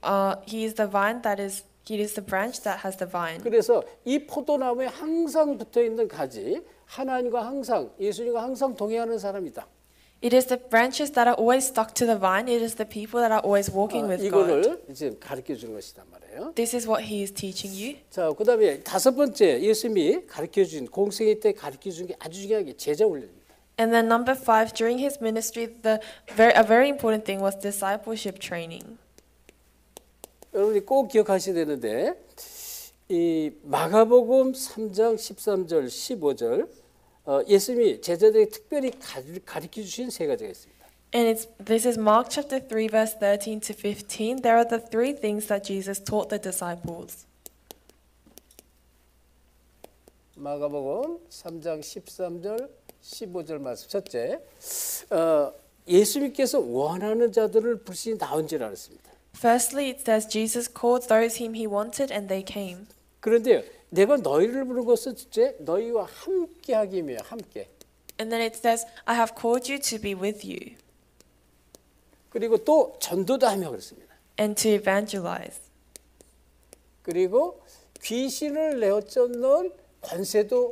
vine that is he is the branch that has the vine. 그래서 이 포도나무에 항상 붙어 있는 가지, 하나님과 항상 예수님과 항상 동행하는 사람이다. It is the branches that are always stuck to the vine. It is the people that are always walking with God. 이거를 이제 가르쳐 주는 것이단 말이에요. This is what he is teaching you. 자, 그다음에 다섯 번째 예수님이 가르쳐 준 공생애 때 가르쳐 준 게 아주 중요한 게 제자 훈련입니다. And then number 5, during his ministry, a very important thing was discipleship training. 여러분이 꼭 기억하셔야 되는데 이 마가복음 3장 13절 15절 예수님이 제자들에게 특별히 가르쳐 주신 세 가지가 있습니다. And this is Mark chapter 3 verse 13 to 15. There are the three things that Jesus taught the disciples. 마가복음 3장 13절 15절 말씀 첫째, 예수님께서 원하는 자들을 부르시니 나온지라 그랬습니다. Firstly, it says Jesus called those whom he wanted and they came. 그런데 내가 너희를 부른 것은 첫째, 너희와 함께하기 위해 함께. And then it says, I have called you to be with you. 그리고 또 전도도 하며 그랬습니다. And to evangelize. 그리고 귀신을 내어쫓는 권세도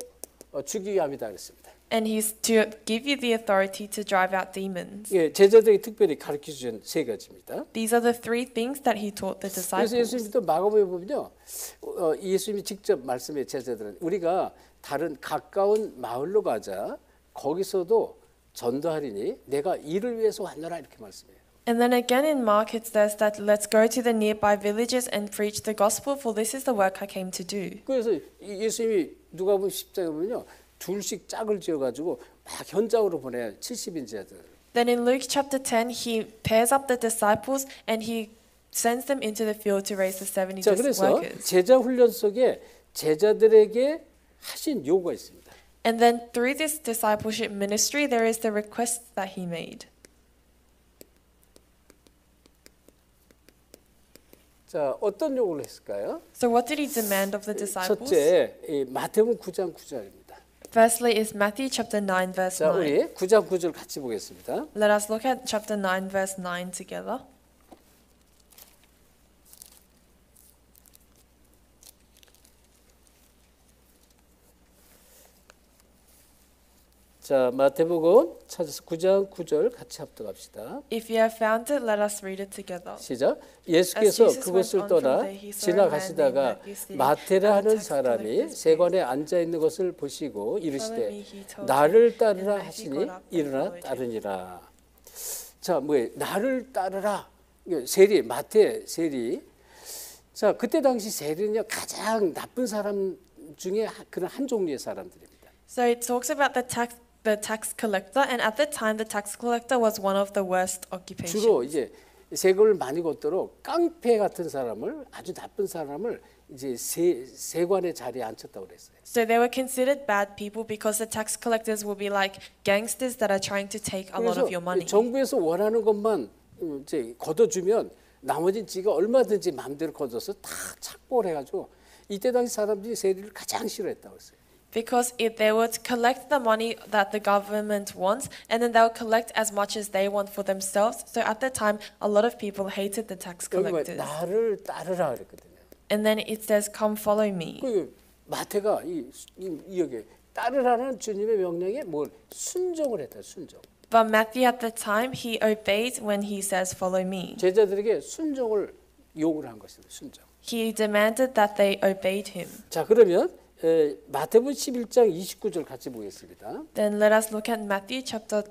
주기 위함이다 그랬습니다. And he's to give you the authority to drive out demons. 예, 제자들이 특별히 가르쳐 주신 세 가지입니다. These are the three things that he taught the disciples. 그래서 예수님도 마가복음에 보면요, 예수님이 직접 말씀해 제자들은 우리가 다른 가까운 마을로 가자. 거기서도 전도하리니 내가 이를 위해서 왔노라 이렇게 말씀해요. And then again in Mark it says that let's go to the nearby villages and preach the gospel, for this is the work I came to do. 그래서 예수님이 누가복음 10장에 보면요, 둘씩 짝을 지어가지고 막 현장으로 보내요. 70인제들. Then in Luke chapter 10 he pairs up the disciples and he sends them into the field to raise the 70 자, 그래서 workers. 제자 훈련 속에 제자들에게 하신 요구가 있습니다. And then through this discipleship ministry there is the request that he made. 자, 어떤 요구를 했을까요? So what did he demand of the disciples? 첫째, 이 마태복음 9장 9절입니다. Firstly is Matthew chapter 9 verse 자, 9. 우리 9장 9절 같이 보겠습니다. Let us look at chapter 9 verse 9 together. 자, 마태복음 찾아서 9장 9절 같이 합독합시다. If you have found it, let us read it together. 시작. 예수께서 그곳을 떠나 지나가시다가 마태라 하는 사람이 세관에 앉아 있는 것을 보시고 이르시되 나를 따르라 하시니 일어나 따르니라. 자, 뭐예요? 나를 따르라. 세리, 마태 세리. 자, 그때 당시 세리는요 가장 나쁜 사람 중에 그런 한 종류의 사람들입니다. So it talks about the tax collector, and at the time the tax collector was one of the worst occupations. 주로 이제 세금을 많이 걷도록 깡패 같은 사람을, 아주 나쁜 사람을 이제 세관의 자리에 앉혔다고 그랬어요. So they were considered bad people because the tax collectors will be like gangsters that are trying to take a lot of your money. 정부에서 원하는 것만 이제 걷어주면 나머지는 지가 얼마든지 마음대로 걷어서 다 착보를 해가지고 이때 당시 사람들이 세리를 가장 싫어했다고 했어요. Because if they would collect the money that the government wants, and then they would collect as much as they want for themselves. So at the time, a lot of people hated the tax collectors. 나를 따르라 그랬거든요. And then it says, "Come, follow me." 그 마태가 여기 따르라는 주님의 명령에 뭘 순종을 했다. 순종. But Matthew at the time he obeyed when he says, "Follow me." 제자들에게 순종을 요구를 한 것입니다. 순종. He demanded that they obeyed him. 자, 그러면 마태복음 11장 29절 같이 보겠습니다. Then let us look at Matthew chapter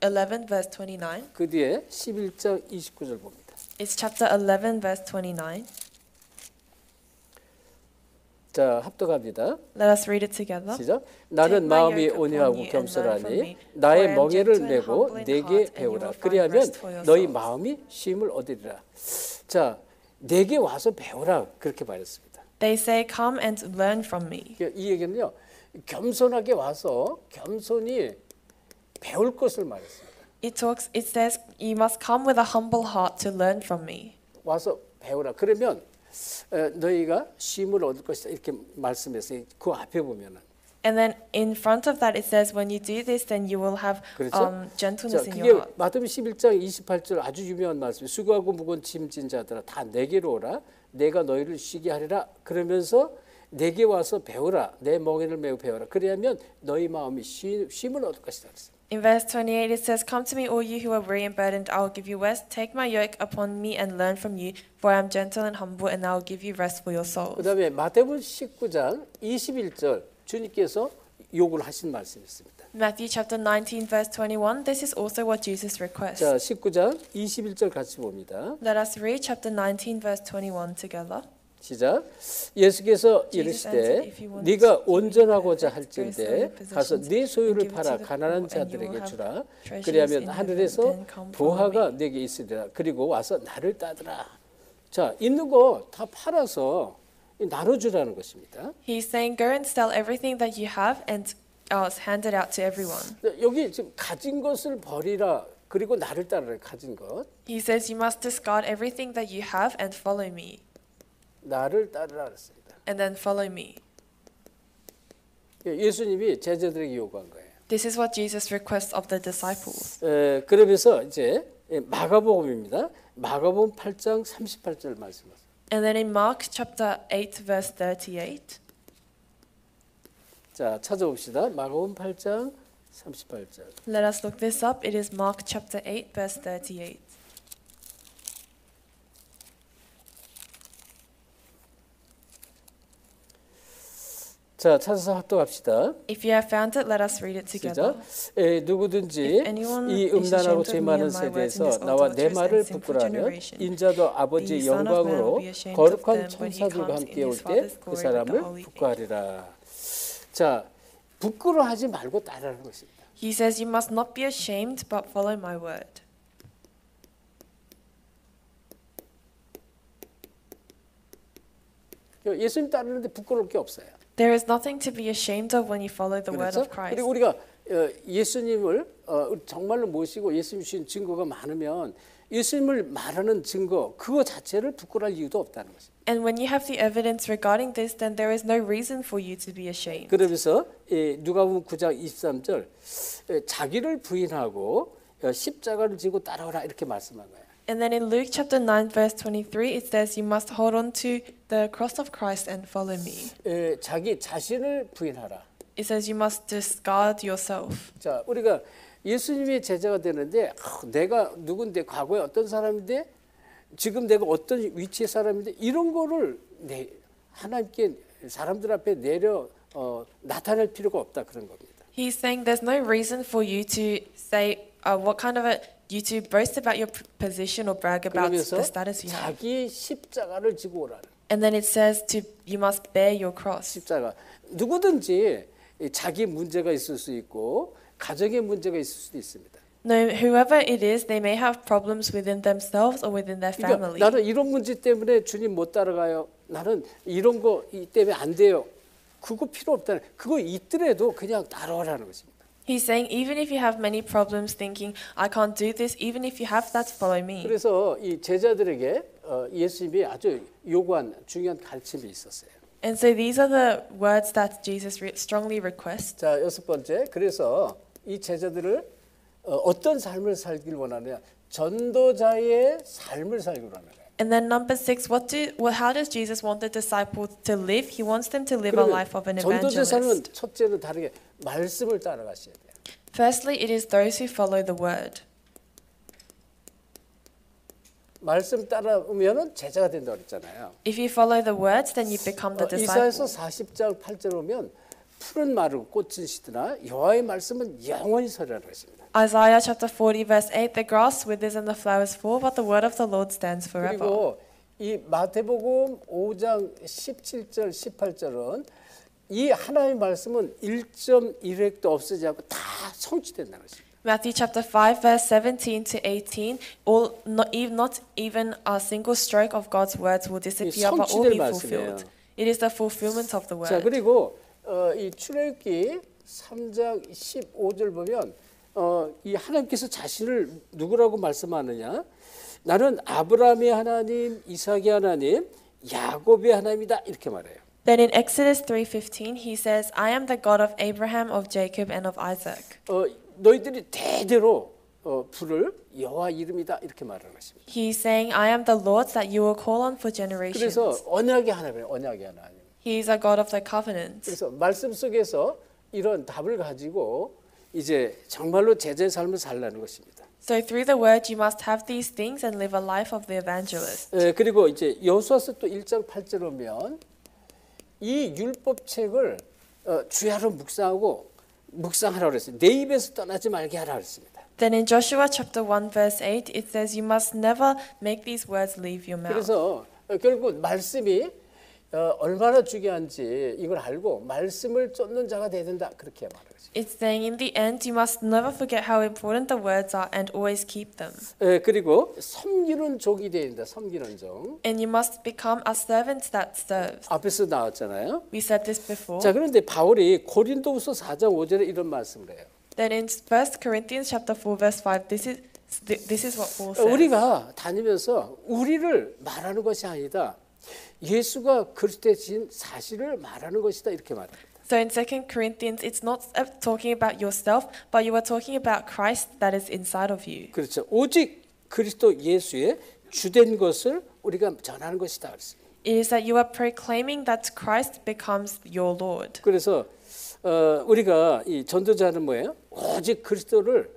11 verse 29. 그 뒤에 11장 29절 봅니다. It's chapter 11 verse 29. 자, 합독합니다. Let us read it together. 시작. 나는 마음이 온유하고 겸손하니 나의 멍에를 메고 내게 배우라. 그리하면 너희 마음이 쉼을 얻으리라. 자, 내게 와서 배우라 그렇게 말했습니다. They say, "Come and learn from me." 이 얘기는요, 겸손하게 와서 겸손히 배울 것을 말했습니다. It says, "You must come with a humble heart to learn from me." 와서 배우라. 그러면 너희가 쉼을 얻을 것이다 이렇게 말씀했어요. 그 앞에 보면은. And then in front of that it says, "When you do this, then you will have gentleness 자, in 그게 your heart." 마태복음 11장 28절 아주 유명한 말씀이에요. 수고하고 무거운 짐진 자들아 다 내게로 오라. 내가 너희를 쉬게 하리라. 그러면서 내게 와서 배우라. 내 멍에를 메고 배우라. 그리하면 너희 마음이 쉼을 얻을 것이다. In verse 28 it says, "Come to me, all you who are weary and burdened, I will give you rest. Take my yoke upon me and learn from you, for I am gentle and humble, and I will give you rest for your souls." 그다음에 마태복음 19장 21절 주님께서 요구를 하신 말씀이 있습니다. Matthew chapter 19 verse 21. This is also what Jesus requests. 자, 19장 21절 같이 봅니다. Let us read chapter 19 verse 21 together. 시작. 예수께서 이르시되 네가 온전하고자 할진대 가서 네 소유를 팔아 가난한 자들에게 주라. 그리하면 하늘에서 보화가 네게 있으리라. 그리고 와서 나를 따르라. 자, 있는 거 다 팔아서 나눠주라는 것입니다. He's saying, "Go and sell everything that you have and handed out to everyone. 여기 지금 가진 것을 버리라. 그리고 나를 따르라. 가진 것. He says you must discard everything that you have and follow me. 나를 따르라 그랬습니다. And then follow me. 예수님이 제자들에게 요구한 거예요. This is what Jesus requests of the disciples. 그러면서 이제 마가복음입니다. 마가복음 8장 38절 말씀하세요. And then in Mark chapter 8 verse 38. 자, 찾아봅시다. 마가복음 8장 38절. Let us look this up. It is Mark chapter 8 verse 38. 자, 찾아서 합독합시다. If you have found it, let us read it together. 시작. 누구든지 이 음란하고 죄 많은 세대에서 나와 내 말을 부끄러워하면 인자도 아버지의 영광으로 거룩한 천사들과 함께 올 때 그 사람을 부끄러워하리라. 자, 부끄러워하지 말고 따르는 것입니다. He says you must not be ashamed but follow my word. 예수님 따르는데 부끄러울 게 없어요. There is nothing to be ashamed of when you follow the word of Christ. 그리고 우리가 예수님을 정말로 모시고 예수님 주신 증거가 많으면 예수님을 말하는 증거 그거 자체를 부끄러울 이유도 없다는 것입니다. And when you have the evidence regarding this, then there is no reason for you to be ashamed. 그러면서 누가복음 9장 23절 자기를 부인하고 십자가를 지고 따라오라 이렇게 말씀한 거예요. And then in Luke chapter 9 verse 23 it says you must hold on to the cross of Christ and follow me. 자기 자신을 부인하라. It says you must discard yourself. 자, 우리가 예수님의 제자가 되는데 내가 누군데 과거에 어떤 사람인데 지금 내가 어떤 위치의 사람인데 이런 거를 하나님께 사람들 앞에 나타낼 필요가 없다 그런 겁니다. He's saying there's no reason for you to say what kind of you to boast about your position or brag about the status you have. 자기 십자가를 지고 오라는. And then it says you must bear your cross. 십자가. 누구든지 자기 문제가 있을 수 있고 가정의 문제가 있을 수도 있습니다. No, whoever it is, they may have problems within themselves or within their family. 그러니까 나는 이런 문제 때문에 주님 못 따라가요. 나는 이런 거 때문에 안 돼요. 그거 필요 없다. 그거 있더라도 그냥 따라오라는 것입니다. He's saying even if you have many problems thinking I can't do this, even if you have that, follow me. 그래서 이 제자들에게 예수님이 아주 요구한 중요한 가르침이 있었어요. And so these are the words that Jesus strongly requests. 자, 여섯 번째. 그래서 이 제자들을 어떤 삶을 살길 원하느냐? 전도자의 삶을 살기로 하는 거예요. And then number 6, how does Jesus want the disciples to live? He wants them to live a life of an 전도자 삶은 evangelist. 첫째는 다르게 말씀을 따라가셔야 돼요. Firstly, it is those who follow the word. 말씀 따라오면은 제자가 된다고 그랬잖아요. If you follow the words, then you become the disciple. 이사야서 40장 8절 보면 푸른 마르고 꽃은 시드나 여호와의 말씀은 영원히 서리라는 것입니다. Isaiah chapter 40 verse 8, the grass withers and the flowers fall, but the word of the Lord stands forever. 그리고 이 마태복음 5장 17절 18절은 이 하나님의 말씀은 1.1획도 없어지지 않고 다 성취된다는 것입니다. Matthew chapter 5 verse 17 to 18, not even a single stroke of God's words will disappear, but all be fulfilled. It is the fulfillment of the word. 자, 그리고 이 출애굽기 3장 15절 보면 이 하나님께서 자신을 누구라고 말씀하느냐? 나는 아브라함의 하나님, 이삭의 하나님, 야곱의 하나님이다 이렇게 말해요. Then in Exodus 3:15 he says, I am the God of Abraham, of Jacob and of Isaac. 너희들이 대대로 부를 여호와 이름이다 이렇게 말하는 것입니다. He's saying, I am the Lord that you will call on for generations. 그래서 언약의 하나님이에요. 언약의 하나님. He is a God of the covenant. 그래서 말씀 속에서 이런 답을 가지고 이제 정말로 제자의 삶을 살라는 것입니다. So through the word you must have these things and live a life of the evangelist. 그리고 이제 여호수아서 또 1장 8절 보면 이 율법책을 주야로 묵상하라고 그랬어요. 내 입에서 떠나지 말게 하라 그랬습니다. Then in Joshua chapter 1 verse 8 it says you must never make these words leave your mouth. 그래서 결국 말씀이 얼마나 중요한지 이걸 알고 말씀을 쫓는 자가 돼야 된다. 그렇게 말하죠. It's saying in the end you must never forget how important the words are and always keep them. 그리고 섬기는 종이 돼야 된다. 섬기는 종. And you must become a servant that serves. 앞에서 나왔잖아요. We said this before. 자, 그런데 바울이 고린도후서 4장 5절에 이런 말씀을 해요. Then in 1 Corinthians chapter 4 verse 5 this is what Paul says. 우리가 다니면서 우리를 말하는 것이 아니다. 예수가 그리스도이신 사실을 말하는 것이다. 이렇게 말합니다. So in 2 Corinthians it's not talking about yourself but you are talking about Christ that is inside of you. 그렇죠. 오직 그리스도 예수의 주된 것을 우리가 전하는 것이다. 그랬습니다. It is that you are proclaiming that Christ becomes your Lord. 그래서 우리가 이 전도자는 뭐예요? 오직 그리스도를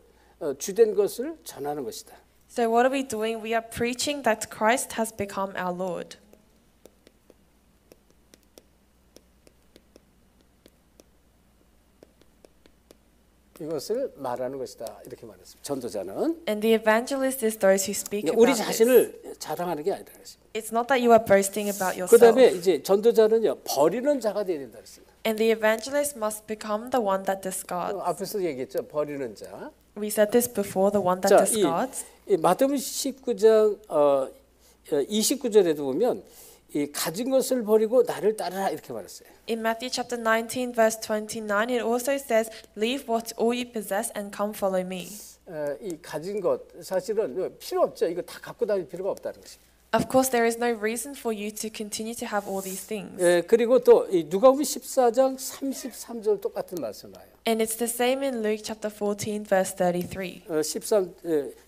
주된 것을 전하는 것이다. So what are we doing? We are preaching that Christ has become our Lord. 이것을 말하는 것이다. 이렇게 말했습니다. 전도자는 And the evangelist is those who speak 우리 about this. 자신을 자랑하는 게 아니라 그랬습니다. It's not that you are boasting about yourself. 그다음에 이제 전도자는요 버리는 자가 되어야 된다 그랬습니다. And the evangelist must become the one that discards. 앞에서 얘기했죠. 버리는 자. We said this before, the one that 자, discards. 이 마태복음 19장 29절에도 보면 이 가진 것을 버리고 나를 따르라 이렇게 말했어요. In Matthew chapter 19 verse 29 it also says, leave what all you possess and come follow me. 이 가진 것 사실은 필요 없죠. 이거 다 갖고 다닐 필요가 없다는 것입니다. Of course, there is no reason for you to continue to have all these things. 그리고 또 누가복음 14장 33절 똑같은 말씀 나와요. And it's the same in Luke chapter 14 verse 33.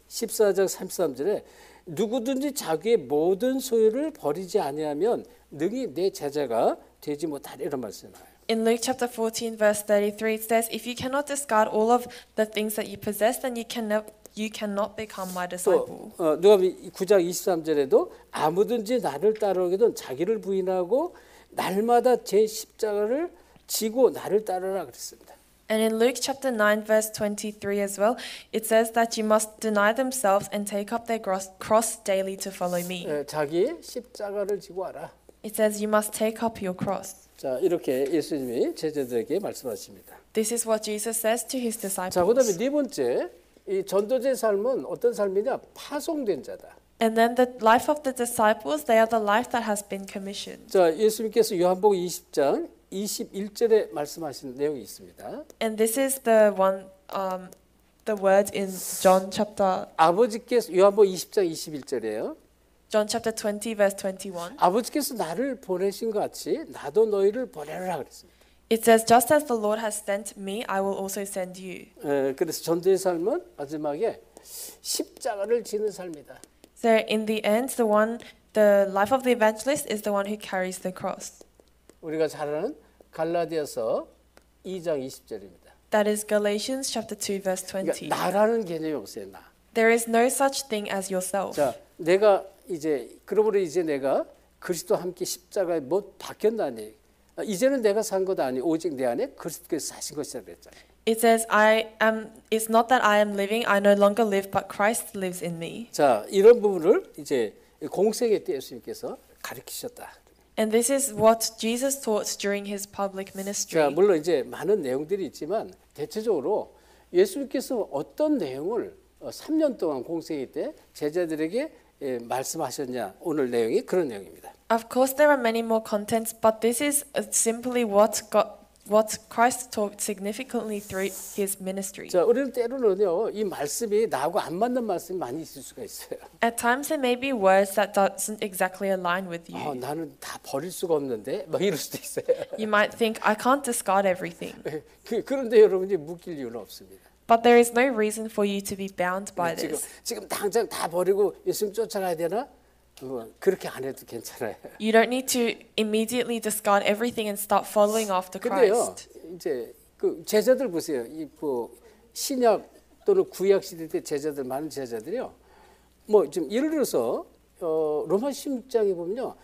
14장 33절에 누구든지 자기의 모든 소유를 버리지 아니하면 능히 내 제자가 되지 못하리 이런 말씀이 나와요. In Luke chapter 14 verse 33 it says, if you cannot discard all of the things that you possess, then you cannot become my disciple. 또 누가복음 9장 23절에도 아무든지 나를 따르거든 자기를 부인하고 날마다 제 십자가를 지고 나를 따르라 그랬습니다. And in Luke chapter 9 verse 23 as well, it says that you must deny themselves and take up their cross daily to follow me. 자기의 십자가를 지고 와라. It says you must take up your cross. 자, 이렇게 예수님이 제자들에게 말씀하십니다. This is what Jesus says to his disciples. 자, 그다음에 네 번째 이 전도자의 삶은 어떤 삶이냐? 파송된 자다. And then the life of the disciples, they are the life that has been commissioned. 자, 예수님께서 요한복음 20장 21절에 말씀하신 내용이 있습니다. And this is the word in John chapter 아버지께서 요한복음 20장 21절이에요. John chapter 20 verse 21. 아버지께서 나를 보내신 것 같이 나도 너희를 보내라 그랬습니다. It says, just as the Lord has sent me, I will also send you. 그래서 전도의 삶은 마지막에 십자가를 지는 삶이다. So in the end, the life of the evangelist is the one who carries the cross. 우리가 잘 아는 갈라디아서 2장 20절입니다. That is Galatians chapter 2 verse 20. 그러니까 나라는 개념이 없어요. 나. There is no such thing as yourself. 자, 내가 그러므로 이제 내가 그리스도와 함께 십자가에 못 박혔나니 이제는 내가 산 것 아니 오직 내 안에 그리스도께서 사신 것이라 그랬잖아요. It says, it's not that I am living, I no longer live, but Christ lives in me. 자, 이런 부분을 이제 공생애 때 예수님께서 가르치셨다. And this is what Jesus taught during his public ministry. 자, 물론 이제 많은 내용들이 있지만 대체적으로 예수님께서 어떤 내용을 3년 동안 공생애 때 제자들에게 말씀하셨냐 오늘 내용이 그런 내용입니다. Of course, there are many more contents, but this is simply what Christ taught significantly through his ministry. 자, 우리는 때로는요 이 말씀이 나하고 안 맞는 말씀이 많이 있을 수가 있어요. At times, there may be words that doesn't exactly align with you. 나는 다 버릴 수가 없는데 막 이럴 수도 있어요. You might think, I can't discard everything. 그런데 여러분이 묶일 이유는 없습니다. But there is no reason for you to be bound by this. 지금 당장 다 버리고 예수님 쫓아가야 되나? 그렇게 안 해도 괜찮아요. You don't need to immediately discard everything and start following after 근데요, Christ. 이제 그 제자들 보세요. 신약 또는 구약 시대 때 제자들 많은 제자들이요. 뭐 좀 예를 들어서 로마 16장에 보면요,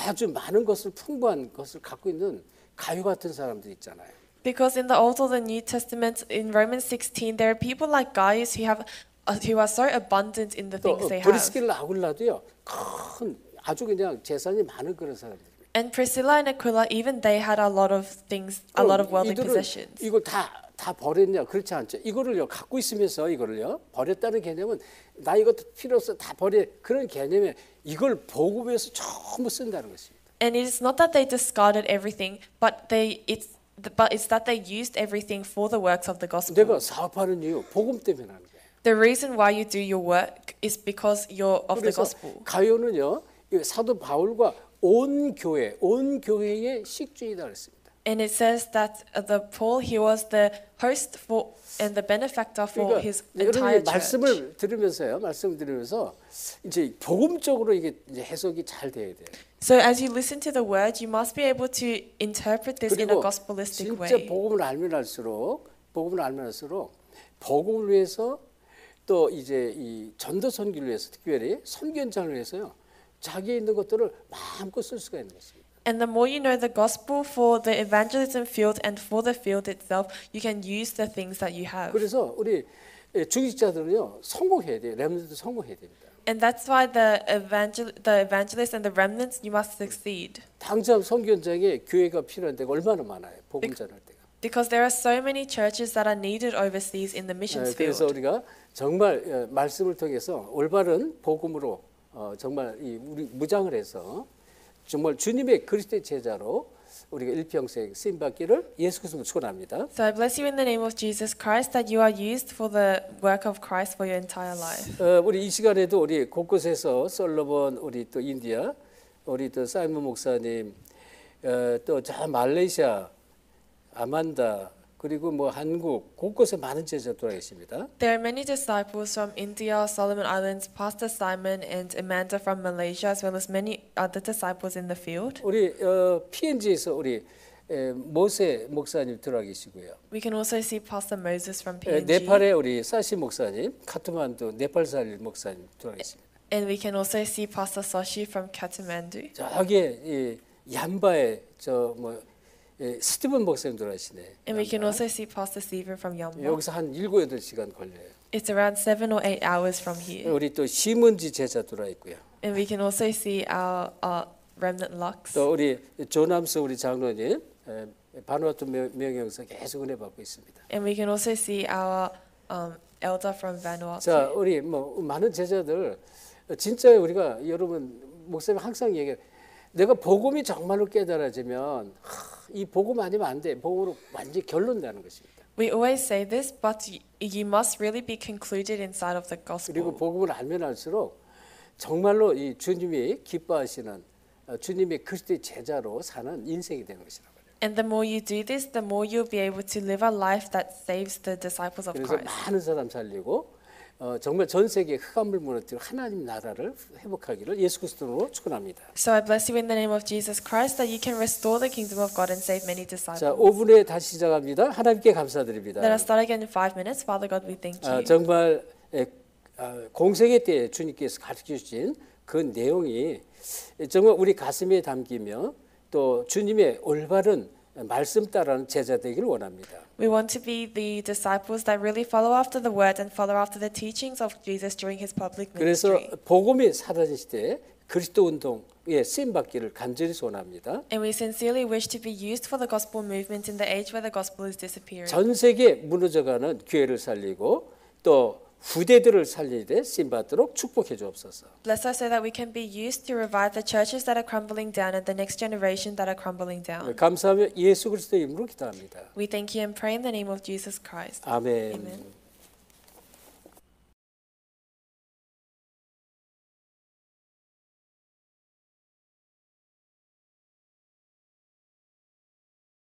아주 많은 것을 풍부한 것을 갖고 있는 가요 같은 사람들 있잖아요. Because in the Old or the New Testament, in Romans 16, there are people like Gaius who are so abundant in the things they have. 브리스길라 아굴라도요, 큰 아주 그냥 재산이 많은 그런 사람들. And Priscilla and Aquila, even they had a lot of things, a lot of worldly 이들은 possessions. 이걸 다 버렸냐? 그렇지 않죠. 이거를요 갖고 있으면서 이거를요 버렸다는 개념은 나 이것도 필요 없어 다 버려 그런 개념에 이걸 복음에서 전부 쓴다는 것입니다. And it is not that they discarded everything, but it's that they used everything for the works of the gospel. 내가 사업하는 이유 복음 때문에 하는 거예요. The reason why you do your work is because you're of the 그래서 gospel. 가룟은요 사도 바울과 온 교회의 식주이다 그랬습니다. And it says that Paul, he was the host for and the benefactor for 그러니까 his entire church. 말씀을 들으면서 이제 복음적으로 이게 이제 해석이 잘 돼야 돼요. So as you listen to the word, you must be able to interpret this in a gospelistic 진짜 way. 복음을 알면 할수록 복음을 위해서 또 이제 이 전도 선교를 위해서 특별히 선교 현장을 위해서요. 자기에 있는 것들을 마음껏 쓸 수가 있는 것입니다. And the more you know the gospel for the evangelism field and for the field itself, you can use the things that you have. 그래서 우리 중직자들은요 성공해야 돼요. 렘넌트도 성공해야 됩니다. And that's why the evangelists and the remnants, you must succeed. 당장 선교 현장에 교회가 필요한 데가 얼마나 많아요. 복음 전할 때가. Because there are so many churches that are needed overseas in the missions 그래서 field. 우리가 정말 말씀을 통해서 올바른 복음으로 정말 우리 무장을 해서 정말 주님의 그리스도의 제자로 우리가 일평생 쓰임 받기를 예수 그리스도로 축원합니다. So I bless you in the name of Jesus Christ that you are used for the work of Christ for your entire life. 우리 이 시간에도 우리 곳곳에서 솔로몬 우리 또 인디아 우리 또 사이먼 목사님 또 저 말레이시아 아만다 그리고 뭐 한국 곳곳에 많은 제자들 와 계십니다. There are many disciples from India, Solomon Islands, Pastor Simon and Amanda from Malaysia, as well as many other disciples in the field. 우리 PNG에서 우리 모세 목사님 들어와 계시고요. We can also see Pastor Moses from PNG. 네팔에 우리 사시 목사님, 카트만두 네팔살 목사님 들어와 계십니다. And we can also see Pastor Soshi from Kathmandu. 저기 얌바에 스티븐 목사님 들어가시네. And we can also see Pastor Stephen from Yamba. 여기서 한 7-8시간 걸려요. It's around 7 or 8 hours from here. 우리 또 시문지 제자 들어와 있고요. And we can also see our remnant Lux. 또 우리 조남수 우리 장로님 바누아투 명예영사 계속 은혜 받고 있습니다. And we can also see our elder from Vanuatu. 자, 우리 뭐 많은 제자들 진짜 우리가 여러분 목사님 항상 얘기해요. 내가 복음이 정말로 깨달아지면 이 복음 아니면 안 돼. 복음으로 완전히 결론나는 것입니다. We always say this, but you must really be concluded inside of the gospel. 그리고 복음을 알면 알수록 정말로 이 주님이 기뻐하시는 주님의 그리스도의 제자로 사는 인생이 되는 것이라고 해요. And the more you do this, the more you'll be able to live a life that saves the disciples of 그래서 Christ. 많은 사람 살리고 정말 전 세계 흑암을 무너뜨리고 하나님 나라를 회복하기를 예수 그리스도로 축원합니다. So I bless you in the name of Jesus Christ that you can restore the kingdom of God and save many disciples. 자, 5분에 다시 시작합니다. 하나님께 감사드립니다. Let us start again in 5 minutes. Father God, we thank you. 정말 공생애 때 주님께서 가르쳐 주신 그 내용이 정말 우리 가슴에 담기며 또 주님의 올바른 말씀 따라하는 제자 되기를 원합니다. We want to be the disciples that really follow after the word and follow after the teachings of Jesus during his public 그래서 ministry. 복음이 사라진 시대에 그리스도 운동에 쓰임 받기를 간절히 소원합니다. And we sincerely wish to be used for the gospel movement in the age where the gospel is disappearing. 전 세계 무너져가는 교회를 살리고 또 후대들을 살리되 쓰임 받도록 축복해 주옵소서. Bless us so that we can be used to revive the churches that are crumbling down and the next generation that are crumbling down. 감사하며 예수 그리스도의 이름으로 기도합니다. We thank you and pray in the name of Jesus Christ. 아멘. Amen.